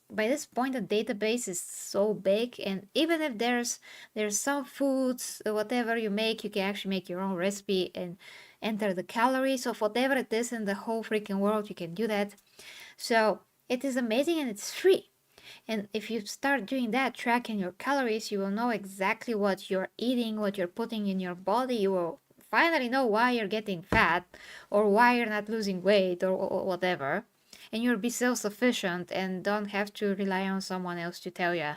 by this point the database is so big, and even if there's some foods, whatever you make, you can actually make your own recipe and enter the calories of whatever it is in the whole freaking world. You can do that. So it is amazing and it's free. And if you start doing that, tracking your calories, you will know exactly what you're eating, what you're putting in your body. You will finally know why you're getting fat or why you're not losing weight or whatever. And you'll be self-sufficient and don't have to rely on someone else to tell you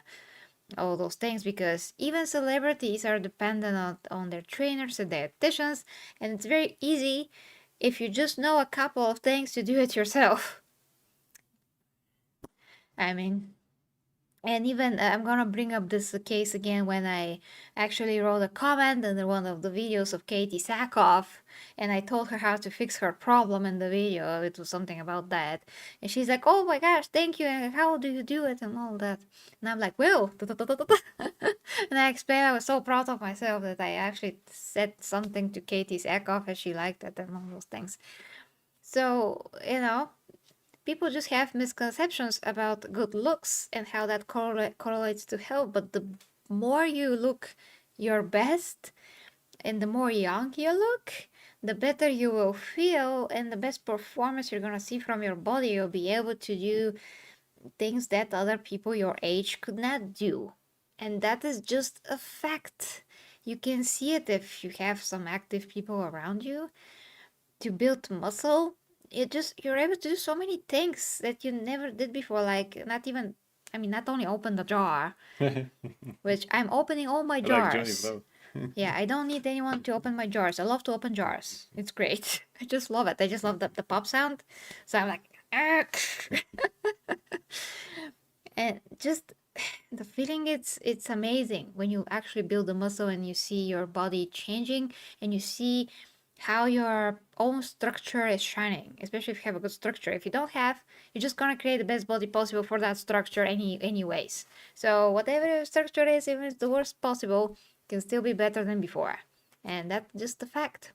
all those things, because even celebrities are dependent on their trainers and dietitians, and it's very easy if you just know a couple of things to do it yourself. I mean, and even I'm gonna bring up this case again when I actually wrote a comment under one of the videos of Katie Sackhoff, and I told her how to fix her problem in the video. It was something about that, and she's like, "Oh my gosh, thank you! And how do you do it and all that?" And I'm like, "Well," and I explained I was so proud of myself that I actually said something to Katie Sackhoff and she liked it and all those things. So people just have misconceptions about good looks and how that correlates to health. But the more you look your best and the more young you look, the better you will feel and the best performance you're going to see from your body. You'll be able to do things that other people your age could not do. And that is just a fact. You can see it if you have some active people around you. To build muscle, you're able to do so many things that you never did before, like not only open the jar, which I'm opening all my I like Johnny jars. Blow. Yeah, I don't need anyone to open my jars. I love to open jars. It's great. I just love it. I just love the pop sound. So I'm like, and just the feeling, it's amazing when you actually build the muscle and you see your body changing and you see how your own structure is shining, especially if you have a good structure. If you don't have, you're just gonna create the best body possible for that structure anyways. So whatever your structure is, even if it's the worst possible, can still be better than before. And that's just a fact.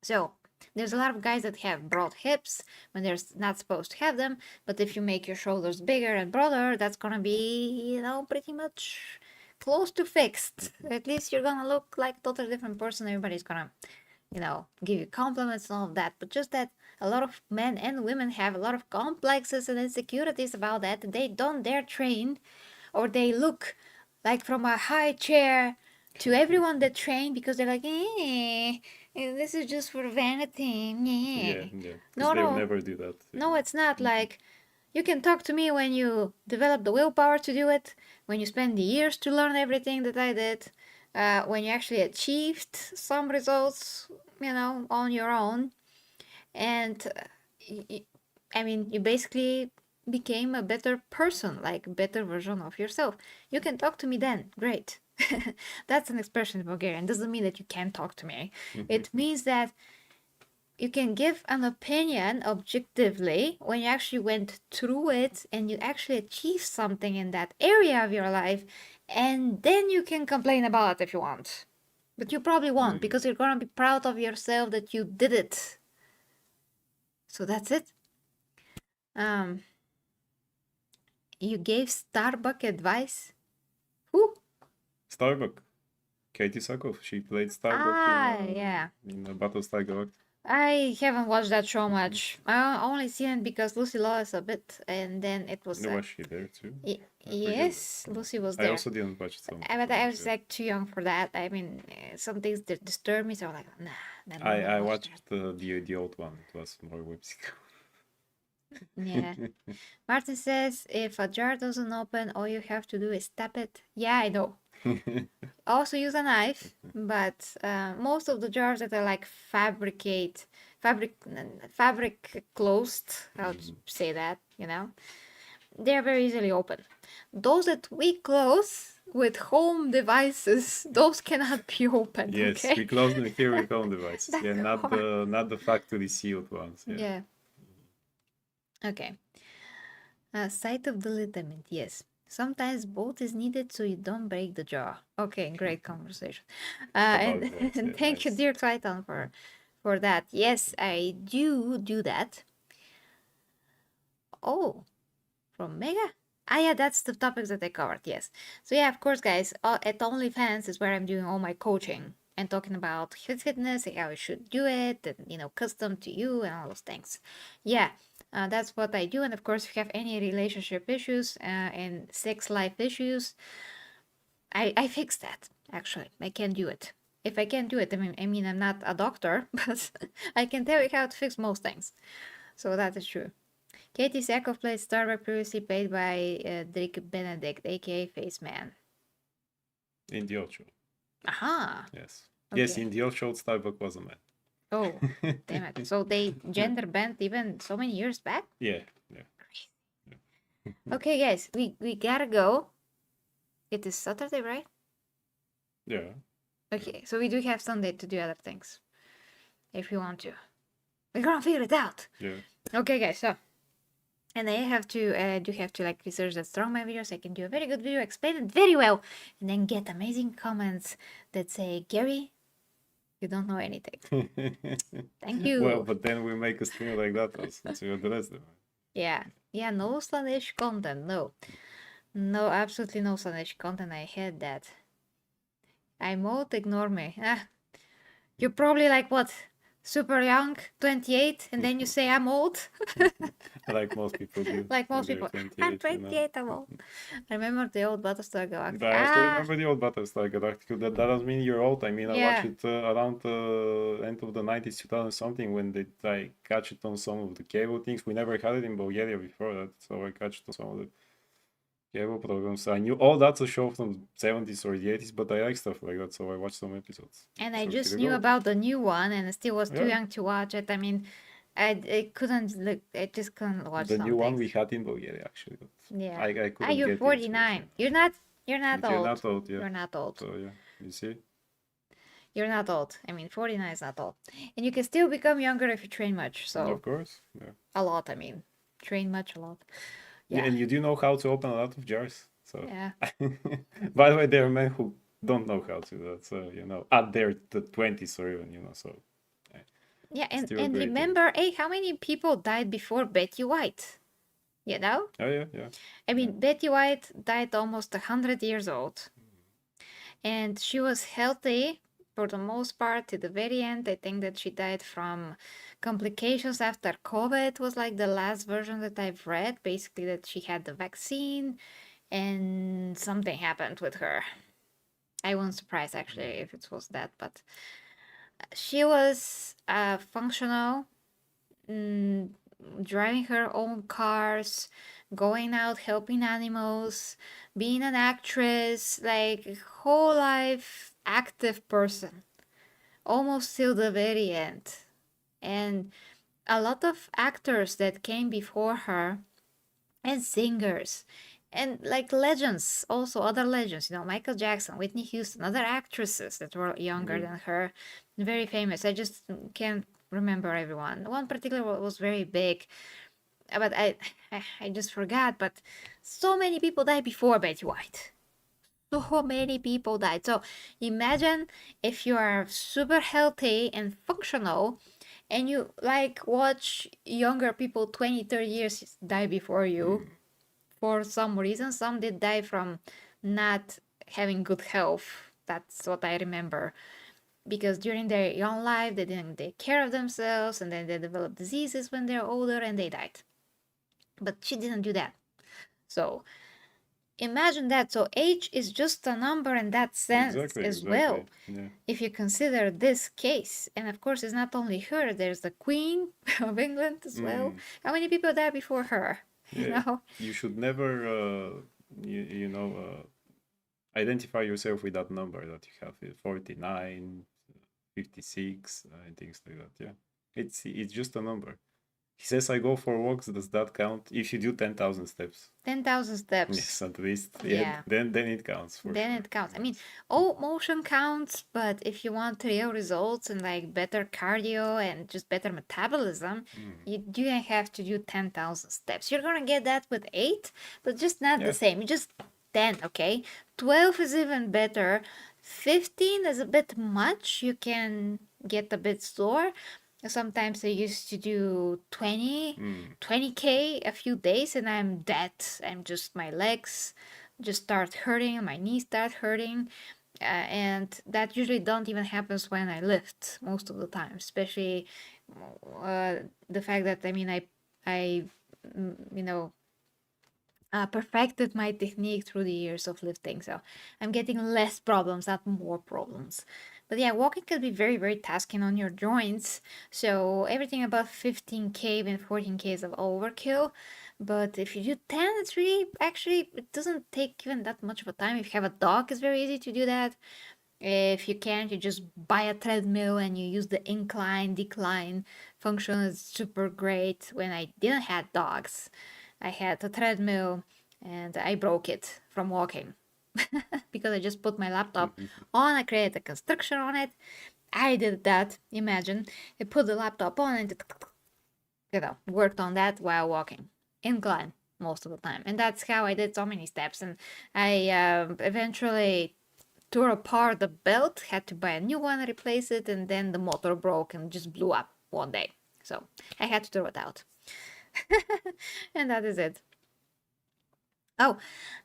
So there's a lot of guys that have broad hips when they're not supposed to have them, but if you make your shoulders bigger and broader, that's gonna be, pretty much close to fixed. At least you're gonna look like a totally different person. Everybody's gonna give you compliments and all of that. But just that a lot of men and women have a lot of complexes and insecurities about that. They don't dare train, or they look like from a high chair to everyone that train because they're like, this is just for vanity. Yeah, because No, they'll no, never do that. no, it's not. Like, you can talk to me when you develop the willpower to do it, when you spend the years to learn everything that I did, when you actually achieved some results, on your own. And you basically became a better person, like a better version of yourself. You can talk to me then. Great. That's an expression in Bulgarian. Doesn't mean that you can't talk to me. It means that you can give an opinion objectively when you actually went through it and you actually achieved something in that area of your life, and then you can complain about it if you want. But you probably won't, because you're gonna be proud of yourself that you did it. So that's it. You gave Starbuck advice? Who? Starbuck. Katie Sackhoff. She played Starbuck Yeah. in Battlestar Galactica. I haven't watched that show much. I only seen it because Lucy Lawless a bit, and then it was. Was she there too? Yes, Lucy was there. I also didn't watch some. But I was like too young for that. I mean, some things that disturb me, so I'm like, nah. I watched the old one. It was more whimsical. Yeah. Martin says if a jar doesn't open, all you have to do is tap it. Yeah, I know. Also use a knife, but most of the jars that are like fabric closed, how to say that, they're very easily open. Those that we close with home devices, those cannot be opened. Yes, okay? we close them here with home devices. Yeah, not the factory sealed ones. Yeah. Okay. Site of the ligament, yes. Sometimes both is needed so you don't break the jar. Okay, great conversation. And thank you, dear Triton, for that. Yes, I do that. Oh, from Mega? Yeah, that's the topics that I covered. Yes. So yeah, of course, guys. At OnlyFans is where I'm doing all my coaching and talking about fitness and how you should do it, and custom to you and all those things. Yeah, that's what I do. And of course, if you have any relationship issues and sex life issues, I fix that. Actually, I can do it. If I can't do it, I mean, I'm not a doctor, but I can tell you how to fix most things. So that is true. Katie Sackhoff played Starbuck, previously played by Dick Benedict, aka Face Man. In the old show. Aha. Yes. Okay. Yes, in the old show, Starbuck was a man. Oh, damn it. So they gender bent even so many years back? Yeah, yeah. Okay, guys, we gotta go. It is Saturday, right? Yeah. Okay, so we do have Sunday to do other things. If you want to. We're gonna figure it out. Yeah. Okay, guys, so. And I do have to like research that strongman videos. I can do a very good video, explain it very well, and then get amazing comments that say, Gary, you don't know anything. Thank you. Well, but then we make a stream like that also to address them. Yeah. Yeah, no Slaneesh content. No. No, absolutely no Slaneesh content. I had that. I'm old, ignore me. You're probably like what? Super young, 28, and then you say I'm old? Like most people do. Like most when they're people. 28, I'm 28, I'm old. I remember the old Battlestar Galactica. I also remember the old Battlestar Galactica. That doesn't mean you're old. I mean, I Yeah. watched it around the end of the 90s, 2000 something, when they catch it on some of the cable things. We never had it in Bulgaria before that, so I catch it on some of the cable programs. I knew, oh, that's a show from the 70s or the 80s, but I like stuff like that, so I watched some episodes. And I So just here we knew go. about the new one, and I still was too Yeah. young to watch it. I mean, I couldn't look. I just couldn't watch The some new one things. we had in Bulgaria, actually. But Yeah. I couldn't You're get 49. it. You're not. You're not But old. you're not old, yeah. You're not old. So, yeah, you see? You're not old. I mean, 49 is not old, and you can still become younger if you train much. So Of course, yeah. a lot. I mean, train much a lot. Yeah, Yeah. and you do know how to open a lot of jars. So, Yeah. by the way, there are men who don't know how to do that. So, at their 20s or even, so. Yeah, and Still a and great thing. remember, hey, how many people died before Betty White? You know? Oh, yeah, yeah. I mean, Betty White died almost 100 years old. And she was healthy for the most part to the very end. I think that she died from complications after COVID was like the last version that I've read. Basically, that she had the vaccine and something happened with her. I wasn't surprised actually if it was that, but she was functional, driving her own cars, going out helping animals, being an actress, like whole life active person, almost till the very end. And a lot of actors that came before her and singers and like legends, also other legends, Michael Jackson, Whitney Houston, other actresses that were younger than her, very famous. I just can't remember everyone. One particular was very big, but I just forgot. But so many people died before Betty White. So many people died. So imagine if you are super healthy and functional and you like watch younger people 20, 30 years die before you for some reason. Some did die from not having good health. That's what I remember. Because during their young life, they didn't take care of themselves and then they developed diseases when they're older and they died. But she didn't do that. So imagine that. So age is just a number in that sense as well. Yeah. If you consider this case, and of course, it's not only her, there's the Queen of England as well. How many people died before her? Yeah. You should never, identify yourself with that number that you have 49, 56, and things like that. Yeah. It's just a number. He says, I go for walks. Does that count? If you do 10,000 steps. 10,000 steps. Yes, at least. Yeah. Then it counts. Then it counts. I mean, all motion counts, but if you want real results and like better cardio and just better metabolism, you do have to do 10,000 steps. You're gonna get that with 8, but just not the same. You just 10, okay? 12 is even better. 15 is a bit much. You can get a bit sore. Sometimes I used to do 20, Mm. 20K a few days, and I'm dead. I'm just, my legs just start hurting, my knees start hurting. And that usually don't even happens when I lift most of the time, especially uh, the fact that, I mean, I you know, perfected my technique through the years of lifting. So I'm getting less problems, not more problems. But yeah, walking can be very, very tasking on your joints. So everything above 15K and 14K is of overkill. But if you do 10, it's really, actually, it doesn't take even that much of a time. If you have a dog, it's very easy to do that. If you can't, you just buy a treadmill and you use the incline, decline function. It's super great. When I didn't have dogs, I had a treadmill and I broke it from walking because I just put my laptop on. I created a construction on it. I did that. Imagine I put the laptop on and worked on that while walking, incline most of the time, and that's how I did so many steps. And I eventually tore apart the belt, had to buy a new one, replace it, and then the motor broke and just blew up one day. So I had to throw it out. And that is it. Oh,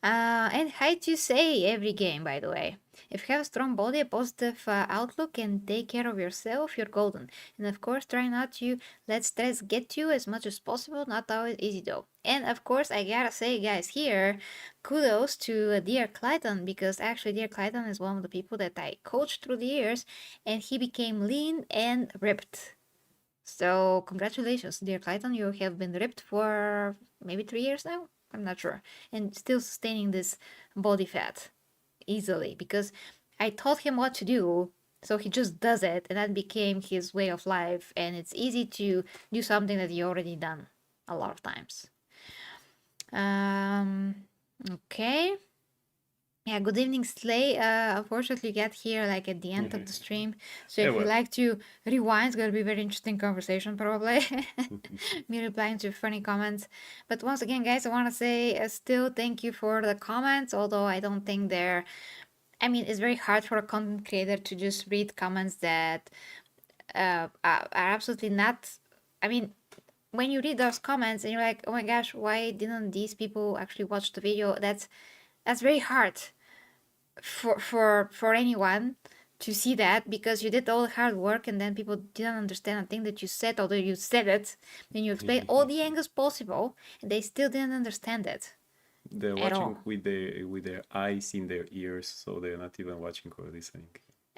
and how to say every game, by the way. If you have a strong body, a positive outlook, and take care of yourself, you're golden. And of course, try not to let stress get you as much as possible. Not always easy though. And of course, I gotta say, guys, here, kudos to dear Clayton, because actually, dear Clayton is one of the people that I coached through the years, and he became lean and ripped. So congratulations, dear Clayton. You have been ripped for maybe 3 years now. I'm not sure, and still sustaining this body fat easily because I taught him what to do. So he just does it, and that became his way of life. And it's easy to do something that you already done a lot of times. Okay. Yeah, good evening, Slay. Unfortunately, you get here like at the end of the stream. So Yeah, if you well. like to rewind, it's gonna be a very interesting conversation, probably. Me replying to funny comments. But once again, guys, I want to say still thank you for the comments, although I don't think they're. I mean, it's very hard for a content creator to just read comments that are absolutely not. I mean, when you read those comments and you're like, oh my gosh, why didn't these people actually watch the video? That's very hard for anyone to see that because you did all the hard work and then people didn't understand a thing that you said, although you said it, then you explained all the angles possible and they still didn't understand it They're at watching all. with their eyes in their ears, so they're not even watching or listening.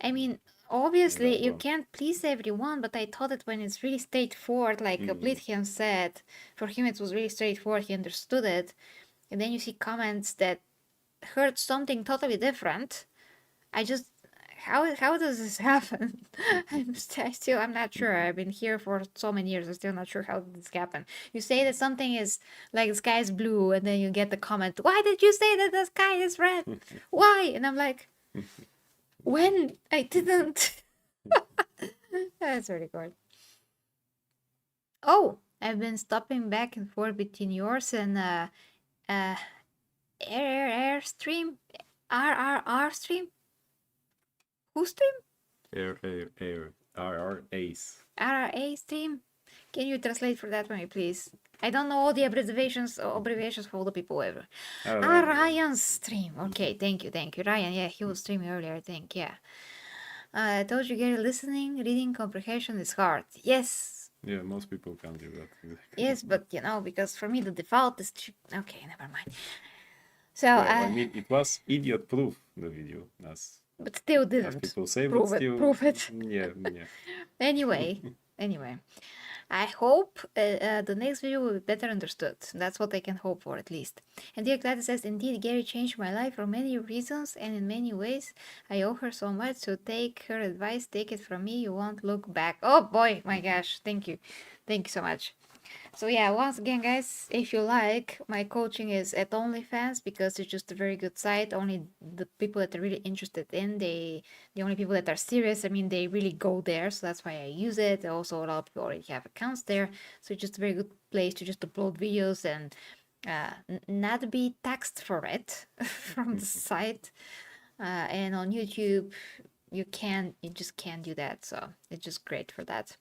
I mean, And that's obviously you wrong. can't please everyone, but I thought that when it's really straightforward, like Blithian said, for him it was really straightforward, he understood it, and then you see comments that heard something totally different. I just how does this happen? I'm not sure. I've been here for so many years. I'm still not sure how this happened. You say that something is like the sky is blue, and then you get the comment, "Why did you say that the sky is red? Why?" And I'm like, "When I didn't." That's really good. Oh, I've been stopping back and forth between yours and uh air stream, RRR stream. Who stream? RRAs. RRA stream. Can you translate for that for me, please? I don't know all the abbreviations for all the people ever. Ryan's stream. Okay, thank you, Ryan, yeah, he was streaming earlier, I think, yeah. I told you, Gary, listening, reading comprehension is hard. Yes. Yeah, most people can't do that. Yes, but because for me the default is okay, never mind. So, Well, I mean, it was idiot proof, the video, but still as didn't people say, but prove it. still, Prove it. yeah, yeah. Anyway, I hope the next video will be better understood. That's what I can hope for, at least. And dear Gladys says, indeed, Gary changed my life for many reasons and in many ways. I owe her so much, so take her advice, take it from me, you won't look back. Oh boy, my gosh, thank you. Thank you so much. So yeah, once again, guys, if you like, my coaching is at OnlyFans because it's just a very good site. Only the people that are really interested in, the only people that are serious, I mean, they really go there. So that's why I use it. Also, a lot of people already have accounts there. So it's just a very good place to just upload videos and not be taxed for it from the site. And on YouTube, you just can't do that. So it's just great for that.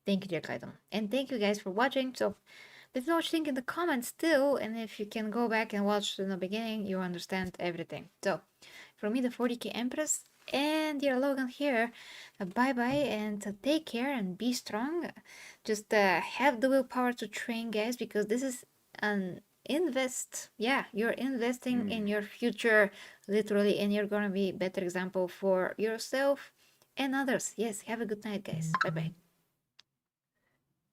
Thank you, dear Kaito. And thank you guys for watching. So leave me watch link in the comments too. And if you can go back and watch in the beginning, you understand everything. So from me, the 40k Empress, and dear Logan here, bye bye and take care and be strong. Just have the willpower to train, guys, because this is an invest. Yeah, you're investing in your future, literally, and you're gonna be a better example for yourself and others. Yes, have a good night, guys. Bye bye.